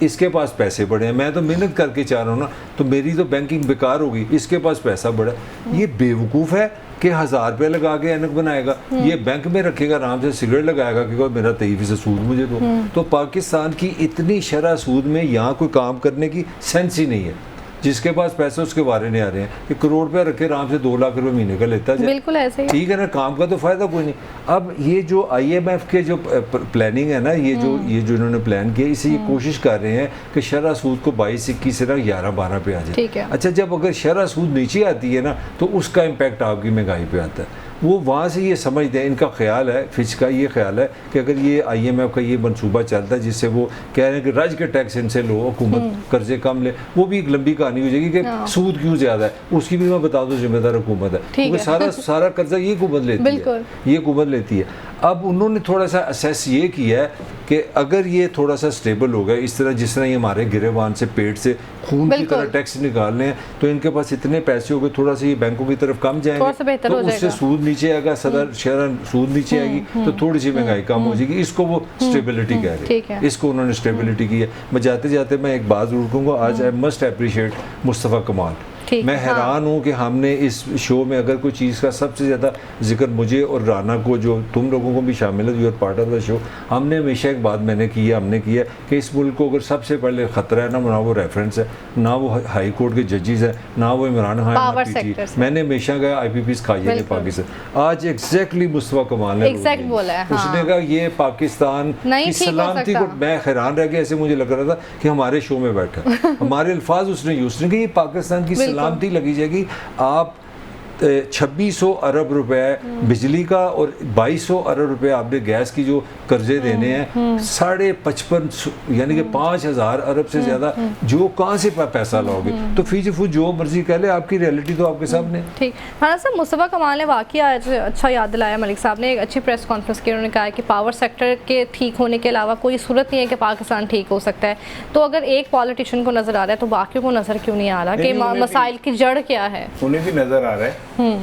इसके पास पैसे बड़े हैं, मैं तो मेहनत करके चाह रहा हूँ ना, तो मेरी तो बैंकिंग बेकार होगी, इसके पास पैसा बड़ा है। ये बेवकूफ़ है कि 1000 रुपये लगा के ऐनक बनाएगा, ये बैंक में रखेगा, आराम से सिगरेट लगाएगा कि मेरा 23% सूद मुझे दो। तो पाकिस्तान की इतनी शरह सूद में यहाँ कोई काम करने की सेंस ही नहीं है। जिसके पास पैसे उसके बारे नहीं आ रहे हैं कि करोड़ रुपया रखे आराम से 2 लाख रुपए महीने का लेता जाए, बिल्कुल ऐसे ही, ठीक है ना, काम का तो फायदा कोई नहीं। अब ये जो IMF के जो प्लानिंग है ना, ये जो इन्होंने प्लान किया, इसे ये कोशिश कर रहे हैं कि शरह सूद को 22-21 से 11-12 पे आ जाए। ठीक है। अच्छा, जब अगर शरह सूद नीचे आती है ना, तो उसका इम्पैक्ट आपकी महंगाई पे आता है। वो वहाँ से ये समझते हैं, इनका ख्याल है, फिच का ये ख्याल है कि अगर ये IMF का ये मनसूबा चलता है जिससे वो कह रहे हैं कि राज्य के टैक्स इनसे लो, हुकूमत कर्जे कम ले, वो भी एक लंबी कहानी हो जाएगी कि सूद क्यों ज़्यादा है, उसकी भी मैं बता दूँ जिम्मेदार हुकूमत है, क्योंकि सारा कर्जा ये हुकूमत लेती है, ये हुकूमत लेती है। अब उन्होंने थोड़ा सा असेस ये किया है कि अगर ये थोड़ा सा स्टेबल हो गया, इस तरह जिस तरह ये हमारे गिरेबान से पेट से खून की तरह टैक्स निकालने हैं, तो इनके पास इतने पैसे हो गए, थोड़ा सा ये बैंकों की तरफ कम जाएंगे, तो उससे सूद नीचे आएगा, शरह सूद नीचे आएगी, तो थोड़ी सी महंगाई कम हो जाएगी। इसको वो स्टेबिलिटी कह रहे हैं, इसको उन्होंने स्टेबिलिटी की है। मैं जाते जाते मैं एक बात जरूर कहूँगा, आज आई मस्ट अप्रिशिएट मुस्तफ़ा कमाल। मैं हैरान हूँ कि हमने इस शो में अगर कोई चीज़ का सबसे ज़्यादा जिक्र मुझे और राना को, जो तुम लोगों को भी शामिल है, your part of the show, हमने हमेशा एक बात हमने की है कि इस मुल्क को अगर सबसे पहले ख़तरा है ना वो रेफरेंस है, ना वो हाई कोर्ट के जजेस है, ना वो इमरान खान, मैंने हमेशा कहा IPPs खाइए पाकिस्तान। आज एग्जैक्टली मुस्तफ़ा कमाल ने उसने कहा ये पाकिस्तान की सलामती को, मैं हैरान रह गया, ऐसे मुझे लग रहा था कि हमारे शो में बैठा हमारे अल्फाज उसने यूज़ नहीं किए, पाकिस्तान की सलामती लगी जाएगी। आप 2600 अरब रुपए बिजली का और 2200 अरब रुपए आपने गैस की जो कर्जे देने हैं, 55.5 यानी कि 5000 अरब से ज़्यादा, जो कहाँ से पैसा लाओगे? तो फीजफू जो मर्जी कह ले, आपकी रियलिटी तो आपके सामने। ठीक है साहब, मुस्तफ़ा कमाल ने वाकई आज अच्छा याद दिलाया, मलिक साहब ने एक अच्छी प्रेस कॉन्फ्रेंस की, उन्होंने कहा कि पावर सेक्टर के ठीक होने के अलावा कोई सूरत नहीं है कि पाकिस्तान ठीक हो सकता है। तो अगर एक पॉलिटिशियन को नज़र आ रहा है तो बाकियों को नज़र क्यों नहीं आ रहा कि मसाइल की जड़ क्या है? उन्हें भी नज़र आ रहा है,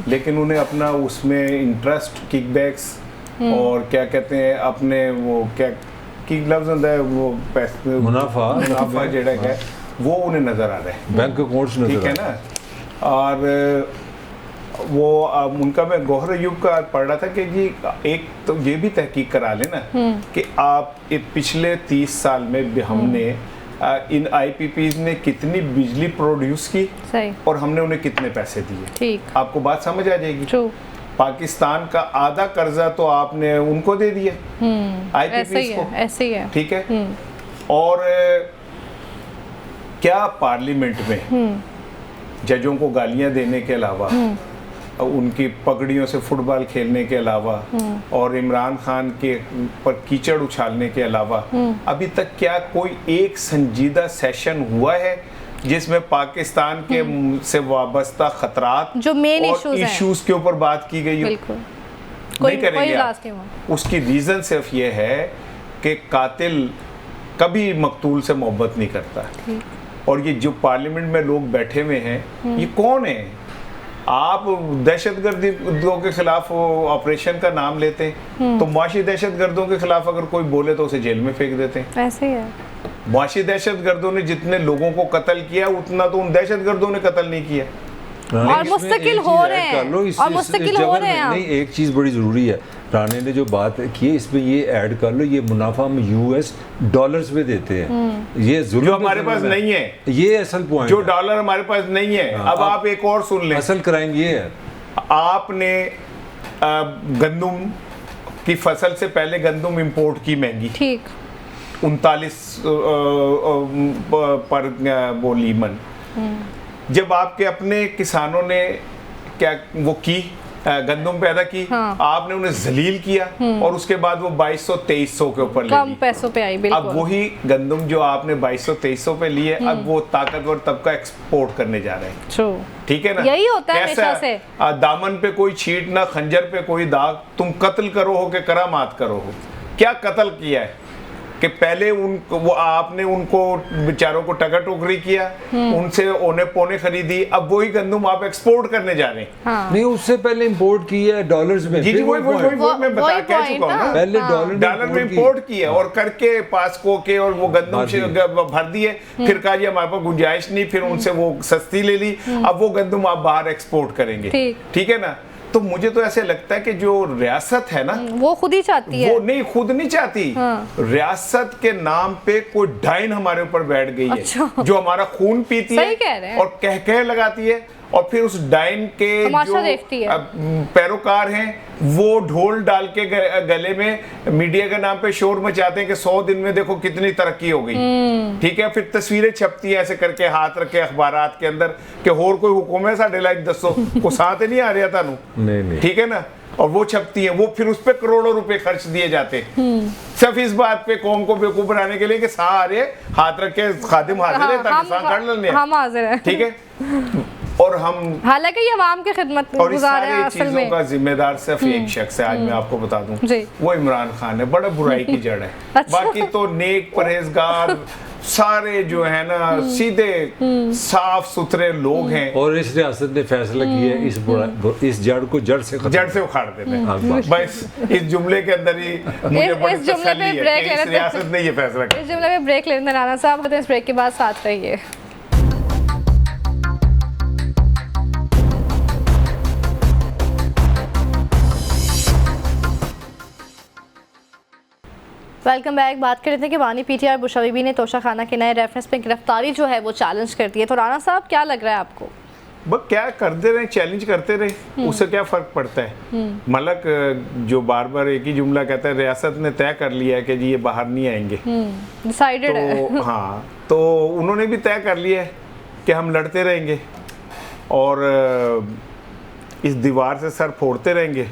लेकिन उन्हें अपना उसमें इंटरेस्ट, किकबैक्स और क्या कहते हैं अपने वो क्या किक लफ्ज़ होता है, वो पैसे मुनाफा जेड़ा है वो उन्हें नज़र आ रहा है, बैंक अकाउंट्स नज़र, ठीक है ना। और वो उनका मैं गौहर अयूब का पढ़ रहा था कि जी एक तो ये भी तहकीक करा लेना कि आप पिछले 30 साल में हमने इन IPPs ने कितनी बिजली प्रोड्यूस की और हमने उन्हें कितने पैसे दिए, ठीक, आपको बात समझ आ जाएगी। पाकिस्तान का आधा कर्जा तो आपने उनको दे दिया IPPs को, ऐसे ही है, ठीक है। और क्या पार्लियामेंट में जजों को गालियां देने के अलावा, उनकी पगड़ियों से फुटबॉल खेलने के अलावा और इमरान खान के पर कीचड़ उछालने के अलावा अभी तक क्या कोई एक संजीदा सेशन हुआ है जिसमें पाकिस्तान के से वाबस्ता खतरात जो मेन इश्यूज के ऊपर बात की गई हो? नहीं करेंगे। उसकी रीजन सिर्फ ये है कि कातिल कभी मकतूल से मोहब्बत नहीं करता, और ये जो पार्लियामेंट में लोग बैठे हुए हैं, ये कौन है? आप दहशतगर्दों के खिलाफ ऑपरेशन का नाम लेते हैं, तो मुआशी दहशतगर्दों के खिलाफ अगर कोई बोले तो उसे जेल में फेंक देते हैं। ऐसे ही है। मुआशी दहशतगर्दों ने जितने लोगों को कत्ल किया उतना तो उन दहशतगर्दों ने कत्ल नहीं किया, और मुस्तकिल हो रहे हैं, और मुस्तकिल हो रहे हैं। नहीं, एक चीज़ बड़ी ज़रूरी है, राणे ने जो बात की इसमें ये ऐड कर लो, ये मुनाफा हम US डॉलर्स में देते हैं, ये जो हमारे पास नहीं है, ये असल पॉइंट, जो डॉलर हमारे पास नहीं है। अब आप एक और सुन लें, असल क्राइम ये है, आपने गंदुम की फसल से पहले गंदुम इंपोर्ट की महंगी, ठीक, 39 पर वो लीमन, जब आपके अपने किसानों ने क्या वो की गंदम पैदा की, आपने उन्हें जलील किया और उसके बाद वो 2200-2300 के ऊपर ले कम ली। पैसों पे आई, बिल्कुल। अब वही गंदम जो आपने 2200-2300 पे लिए, अब वो ताकतवर तबका एक्सपोर्ट करने जा रहे हैं। ट्रू, ठीक है ना, यही होता है कैसा हमेशा से। दामन पे कोई छीट ना, खंजर पे कोई दाग, तुम कत्ल करो हो कि करामात करो हो। क्या कत्ल किया है कि पहले वो आपने उनको बेचारों को टका टोकरी किया, उनसे ओने पोने खरीदी, अब वही गंदम आप एक्सपोर्ट करने जा रहे हैं। हाँ। नहीं, उससे पहले इंपोर्ट किया है डॉलर्स में। जी वही मैं बता कह चुका हूँ ना, पहले डॉलर में इंपोर्ट किया और करके पासको के, और वो गंदम से भर दिए, फिर कहा जी हमारे पास गुंजाइश नहीं, फिर उनसे वो सस्ती ले ली, अब वो गंदम आप बाहर एक्सपोर्ट करेंगे। ठीक है ना, तो मुझे तो ऐसे लगता है कि जो रियासत है ना, वो खुद ही चाहती है, वो नहीं, खुद नहीं चाहती। रियासत के नाम पे कोई डाइन हमारे ऊपर बैठ गई है, जो हमारा खून पीती है और कह लगाती है, और फिर उस डाइन के जो पैरोकार हैं वो ढोल डाल के गले में मीडिया के नाम पे शोर मचाते हैं कि 100 दिन में देखो कितनी तरक्की हो गई। ठीक है, फिर तस्वीरें छपती है ऐसे करके हाथ रख के अखबारात के अंदर कि और कोई हुक्म है साढ़े लाइक 200 को साथ नहीं आ रहा थानू। नहीं। ठीक है ना, और वो छपती है, वो फिर उस पे करोड़ों रुपए खर्च दिए जाते सिर्फ इस बात पे कौम को बेवकूफ बनाने के लिए कि सा आ रहे हाथ रख के खादिम हाजिर है ताकि सा कर लेने, हम हाजिर हैं। ठीक है, और हम हालांकि ये आवाम की खिदमत गुजार हैं, असल में का जिम्मेदार सिर्फ एक शख्स है, आज मैं आपको बता दूं, वो इमरान खान है। बड़ा बुराई की जड़ है। बाकी तो नेक परहेजगार सारे जो है ना सीधे साफ सुथरे लोग हैं, और इस रियासत ने फैसला किया है इस जड़ को जड़ से उखाड़ देना है। बस इस जुमले के अंदर ही मुझे बड़ी तसल्ली है कि इस रियासत ने ये फैसला किया। इस जुमले में ब्रेक लेने राना साहब, इस ब्रेक के बाद साथ रहिए। Welcome back. बात कर रहे थे कि बानी पीटीआर बुशरा बीबी ने तोशा खाना के नए रेफरेंस पे गिरफ्तारी जो है वो चैलेंज कर दी है, तो राना साहब क्या लग रहा है आपको? बस क्या करते रहे, चैलेंज करते रहे, उससे क्या फर्क पड़ता है। मलक जो बार बार एक ही जुमला कहता है, रियासत ने तय कर लिया है कि जी ये बाहर नहीं आएंगे, डिसाइडेड है। हाँ, तो उन्होंने भी तय कर लिया है कि हम लड़ते रहेंगे और इस दीवार से सर फोड़ते रहेंगे।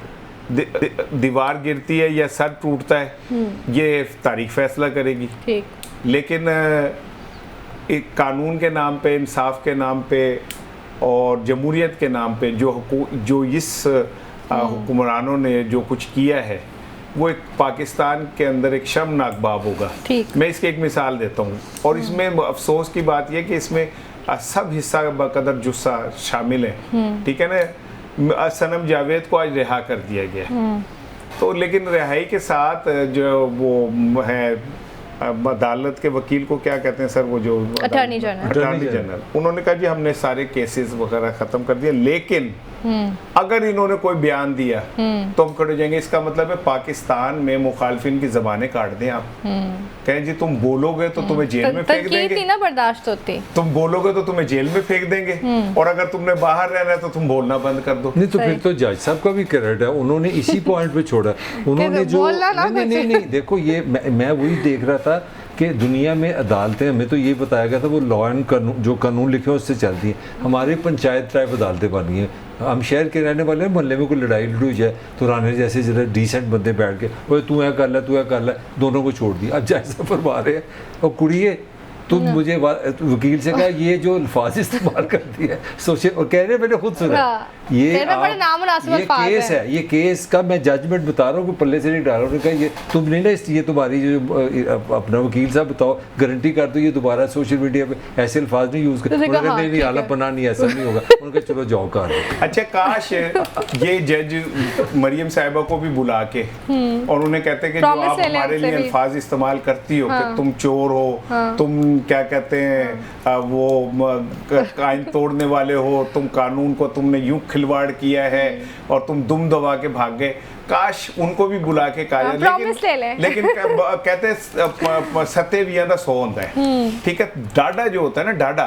दीवार गिरती है या सर टूटता है ये तारीख फैसला करेगी। लेकिन एक कानून के नाम पे, इंसाफ के नाम पे और जमहूरियत के नाम पे जो इस हुक्मरानों ने जो कुछ किया है, वो एक पाकिस्तान के अंदर एक शर्मनाक बाब होगा। मैं इसकी एक मिसाल देता हूँ, और इसमें अफसोस की बात यह कि इसमें सब हिस्सा बकदर जुस्सा शामिल है। ठीक है ना, सनम जावेद को आज रिहा कर दिया गया, तो लेकिन रिहाई के साथ जो वो है अदालत के वकील को क्या कहते हैं सर, वो जो अटॉर्नी जनरल, उन्होंने कहा जी हमने सारे केसेस वगैरह खत्म कर दिए, लेकिन अगर इन्होंने कोई बयान दिया तो हम खड़े जाएंगे। इसका मतलब है पाकिस्तान में मुखालफिन की जबानें काट दें आप। कहें जी तुम बोलोगे तो तुम्हें जेल में फेंक देंगे, ना बर्दाश्त होती, तुम बोलोगे तो तुम्हें जेल में फेंक देंगे, और अगर तुमने बाहर रहना है तो तुम बोलना बंद कर दो। नहीं तो फिर तो जज साहब का भी क्रेडिट है, उन्होंने इसी पॉइंट पे छोड़ा। उन्होंने जो नहीं देखो, ये मैं वही देख रहा था कि दुनिया में अदालतें, हमें तो ये बताया गया था वो लॉ एंड कानून, जो कानून लिखे हैं उससे चलती हैं। हमारी पंचायत टाइप अदालतें बनी हैं, हम शहर के रहने वाले हैं, मोहल्ले में कोई लड़ाई लड़ूई जाए तो राने जैसे जरा डिसेंट बंदे बैठ के वो तू ऐ कर ले, दोनों को छोड़ दिया। अब जैसा फरमा रहे हैं, और कुड़िए तुम मुझे वकील से कहा ये जो अल्फाज इस्तेमाल करती है, सोचे, और कह रहे मैंने खुद सुना, ये केस है, ये केस का मैं जजमेंट बता रहा हूँ, पल्ले से नहीं डाल रहा हूँ। ये तुम नहीं ना, ये तुम्हारी जो अपना वकील साहब बताओ, गारंटी कर दो ये दोबारा सोशल मीडिया पे ऐसे अल्फाज नहीं यूज कर। नहीं आला पना नहीं, ऐसा नहीं होगा। उनका चलो जाओ कर। अच्छा, काश ये जज मरियम साहिबा को भी बुला के और उन्हें कहते कि जो आप हमारे लिए अल्फाज इस्तेमाल करती हो कि तुम चोर हो, तुम क्या कहते हैं वो कानून तोड़ने वाले हो, तुम कानून को तुमने यूं खिलवाड़ किया है और तुम दुम दबा के भाग गए, काश उनको भी बुला के कहा जाए। लेकिन कहते सत्य भी आंदा सौ होता है। ठीक है, डाडा जो होता है ना, डाडा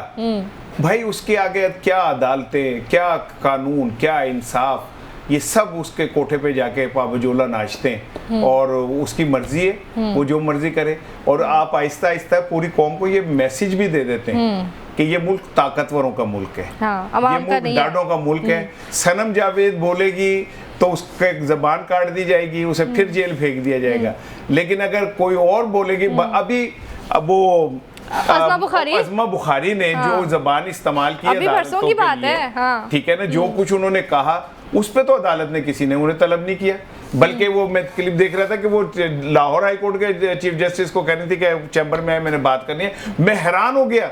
भाई, उसके आगे क्या अदालतें, क्या कानून, क्या इंसाफ, ये सब उसके कोठे पे जाके पाबजोला नाचते हैं और उसकी मर्जी है, वो जो मर्जी करे। और आप आहिस्ता आहिस्ता पूरी कौम को ये मैसेज भी दे देते हैं कि ये मुल्क ताकतवरों का मुल्क है, हाँ, ये अवाम का मुल्क नहीं है। डाडों का मुल्क है। सनम जावेद बोलेगी तो उसके जबान काट दी जाएगी, उसे फिर जेल फेंक दिया जाएगा। लेकिन अगर कोई और बोलेगी, अभी अब वो अज़मा बुखारी ने जो जबान इस्तेमाल की अभी परसों की बात है, हाँ। ठीक है ना, जो कुछ उन्होंने कहा उस पे तो अदालत ने किसी ने उन्हें तलब नहीं किया, बल्कि वो मैं क्लिप देख रहा था कि वो लाहौर हाई कोर्ट के चीफ जस्टिस को कहनी थी कि चैम्बर में आए, मैंने बात करनी है। मैं हैरान हो गया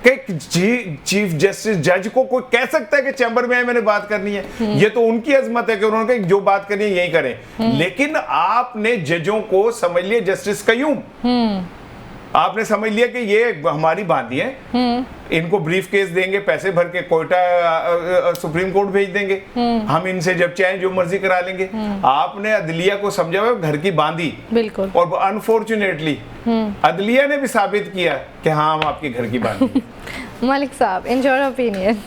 कि चीफ जस्टिस जज को कोई कह सकता है कि चैम्बर में आए, मैंने बात करनी है। ये तो उनकी अजमत है कि उन्होंने कहा जो बात करनी है यही करें। लेकिन आपने जजों को समझ लिया जस्टिस कयूम, आपने समझ लिया कि ये हमारी बांधी है, इनको ब्रीफ केस देंगे, पैसे भर के कोयटा सुप्रीम कोर्ट भेज देंगे, हम इनसे जब चाहें जो मर्जी करा लेंगे। आपने अदलिया को समझा हुआ घर की बांधी, बिल्कुल। और अनफॉर्चुनेटली अदलिया ने भी साबित किया कि हाँ हम आपके घर की बांधी। मलिक साहब, इन योर ओपिनियन?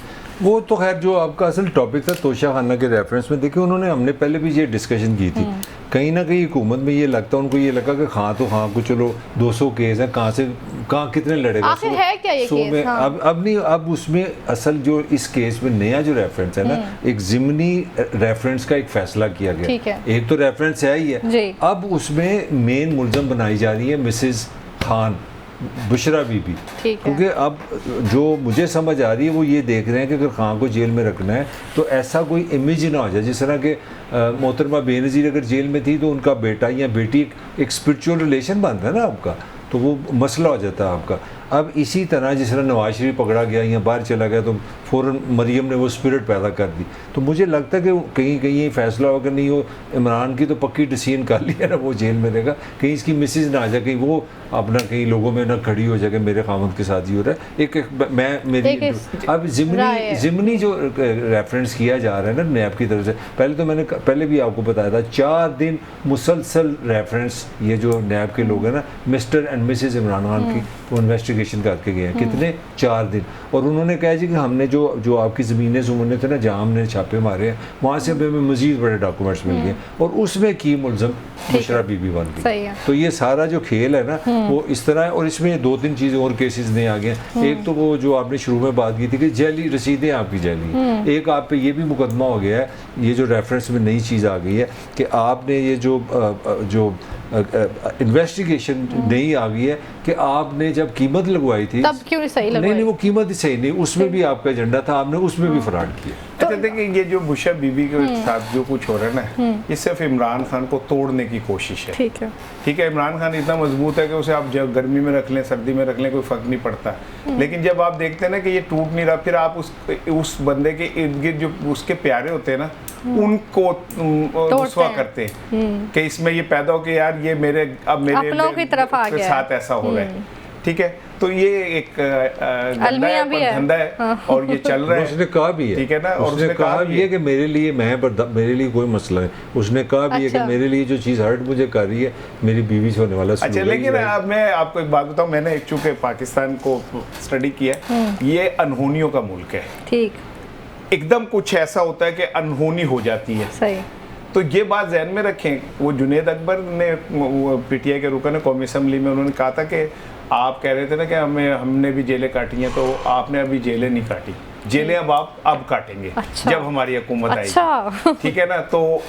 वो तो खैर जो आपका असल टॉपिक था तोशा खाना के रेफरेंस में, देखिए उन्होंने, हमने पहले भी ये डिस्कशन की थी, कहीं ना कहीं हुकूमत में ये लगता, उनको ये लगा कि हाँ तो हाँ को चलो 200 केस हैं, कहाँ कितने लड़ेगा, आखिर है क्या ये केस? हाँ। अब नहीं, अब उसमें असल जो इस केस में नया जो रेफरेंस है ना, एक ज़िमनी रेफरेंस का एक फैसला किया गया। ठीक है। एक तो रेफरेंस है ही है जी। अब उसमें मेन मुलजम बनाई जा रही है मिसेस खान, बुशरा बीबी, क्योंकि अब जो मुझे समझ आ रही है वो ये देख रहे हैं कि अगर खान को जेल में रखना है तो ऐसा कोई इमेज ना हो जाए जिस तरह के मोहतरमा बेनज़ीर अगर जेल में थी तो उनका बेटा या बेटी एक स्पिरिचुअल रिलेशन बनता है ना आपका, तो वो मसला हो जाता है आपका। अब इसी तरह जिस तरह नवाज शरीफ पकड़ा गया या बाहर चला गया तो फ़ौरन मरियम ने वो स्पिरिट पैदा कर दी, तो मुझे लगता है कि कहीं कहीं ये फैसला होगा नहीं, वो इमरान की तो पक्की डिसीजन कर लिया ना, वो जेल में रहेगा, कहीं इसकी मिसेज ना आ जाए, कहीं वो अपना कहीं लोगों में ना खड़ी हो जाए मेरे खामद के साथ ही हो रहा है। एक मैं मेरी अब ज़िमनी जो रेफरेंस किया जा रहा है ना नैब की तरफ से, पहले तो मैंने पहले भी आपको बताया था 4 दिन मुसलसल रेफरेंस ये जो नैब के लोग हैं ना, Mr and Mrs Imran Khan की वो इन्वेस्टिगेशन करके गए हैं, कितने 4 दिन। और उन्होंने कहा जी कि हमने जो आपकी ज़मीनें ज़ुमने थे ना जहाँ हमने छापे मारे हैं, वहाँ से हमें मज़ीद बड़े डॉक्यूमेंट्स मिल गए और उसमें की मुलज़म बुशरा बीबी बन गई। तो ये सारा जो खेल है ना वो इस तरह है। और इसमें 2-3 चीज़ें और केसेस नए आ गए हैं। एक तो वो जो आपने शुरू में बात की थी कि जैली रसीदें आपकी जैली, एक आप पे ये भी मुकदमा हो गया है, ये जो रेफरेंस में नई चीज़ आ गई है कि आपने ये जो इन्वेस्टिगेशन नई आ गई है कि आपने जब कीमत लगवाई थी तब क्यों नहीं सही लगवाई? नहीं, वो कीमत ही सही नहीं, उसमें भी आपका एजेंडा था, आपने उसमें भी फ्रॉड किया। अच्छा देखिए, ये जो बुशरा बीबी के साथ जो कुछ हो रहा है ना, ये सिर्फ इमरान खान को तोड़ने की कोशिश है। ठीक है, इमरान खान इतना मजबूत है कि उसे आप जब गर्मी में रख लें, सर्दी में रख लें, कोई फर्क नहीं पड़ता। लेकिन जब आप देखते हैं ना कि ये टूट नहीं रहा, फिर आप उस बंदे के इर्द गिर्द जो उसके प्यारे होते हैं ना, उनको रुस्वा करते हैं कि इसमें ये पैदा हो कि यार ये मेरे अपनों की तरफ आ गया, साथ ऐसा हो रहा है। ठीक है, तो ये एक धंधा है और ये चल रहा है। उसने कहा भी है, ठीक है ना, और उसने कहा भी है कि मेरे लिए मेरे लिए कोई मसला नहीं। उसने कहा भी है कि मेरे लिए जो चीज़ हर्ट मुझे कर रही है मेरी बीवी से होने वाला। अच्छा, लेकिन अब मैं आपको एक बात बताऊं, मैंने चूंकि पाकिस्तान को स्टडी किया, ये अनहोनियों का मुल्क है। ठीक, एकदम कुछ ऐसा होता है कि अनहोनी हो जाती है। सही, तो ये बात ज़हन में रखें। वो जुनेद अकबर ने पीटीआई के रुकन कौमी असम्बली में उन्होंने कहा था कि आप कह रहे थे ना कि हमने भी जेलें काटी हैं, तो आपने अभी जेलें नहीं काटी, जेलें अब काटेंगे। अच्छा। जब हमारी हुकूमत आएगी। ठीक है ना, तो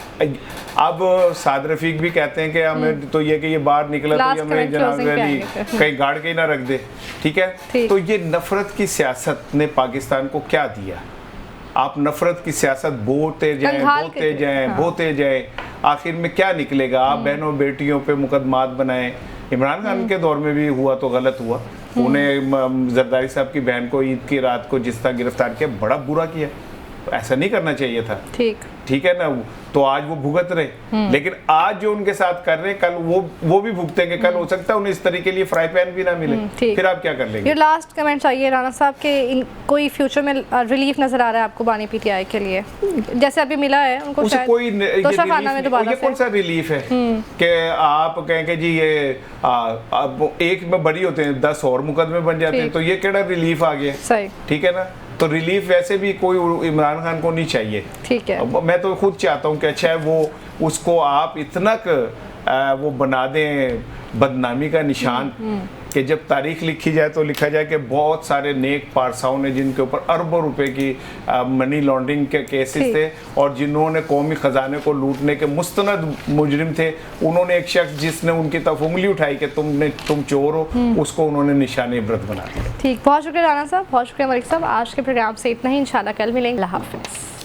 अब साद रफीक भी कहते हैं कि हमें तो ये कि ये बाहर निकला तो हमें जनाब अली कहीं गाड़ के ही ना रख दे। ठीक है, तो ये नफरत की सियासत ने पाकिस्तान को क्या दिया? आप नफरत की सियासत बोते जाएं, आखिर में क्या निकलेगा? आप बहनों बेटियों पे मुकदमात बनाएं। इमरान खान के दौर में भी हुआ तो गलत हुआ, उन्हें जरदारी साहब की बहन को ईद की रात को जिस तरह गिरफ्तार किया, बड़ा बुरा किया, तो ऐसा नहीं करना चाहिए था। ठीक है ना, तो आज वो भुगत रहे, लेकिन आज जो उनके साथ कर रहे हैं कल वो भी भुगतेंगे। कल हो सकता है उन्हें इस तरीके लिए फ्राई पैन भी ना मिले, फिर आप क्या कर लेंगे? लास्ट कमेंट चाहिए राना साहब के, कोई फ्यूचर में रिलीफ नजर आ रहा है आपको बानी पीटीआई के लिए? जैसे अभी मिला है उनको, शायद कोई ये कौन सा रिलीफ है कि आप कहेंगे जी ये अब एक में बड़ी होते हैं 10 और मुकदमे बन जाते हैं, तो ये केड़ा रिलीफ आ गया? सही, ठीक है ना, तो रिलीफ वैसे भी कोई इमरान खान को नहीं चाहिए। ठीक है, मैं तो खुद चाहता हूँ कि अच्छा है वो उसको आप इतना वो बना दें बदनामी का निशान कि जब तारीख लिखी जाए तो लिखा जाए कि बहुत सारे नेक पारसाओं ने जिनके ऊपर अरबों रुपए की मनी लॉन्ड्रिंग के केसेस थे और जिन्होंने कौमी खजाने को लूटने के मुस्तनद मुजरिम थे, उन्होंने एक शख्स जिसने उनकी तरफ उंगली उठाई कि तुम चोर हो, उसको उन्होंने निशाने इबरत बना दिया। ठीक, बहुत शुक्रिया राना साहब, बहुत शुक्रिया मलिक साहब। आज के प्रोग्राम से इतना ही, इंशाल्लाह कल मिलेंगे। अल्लाह हाफिज़।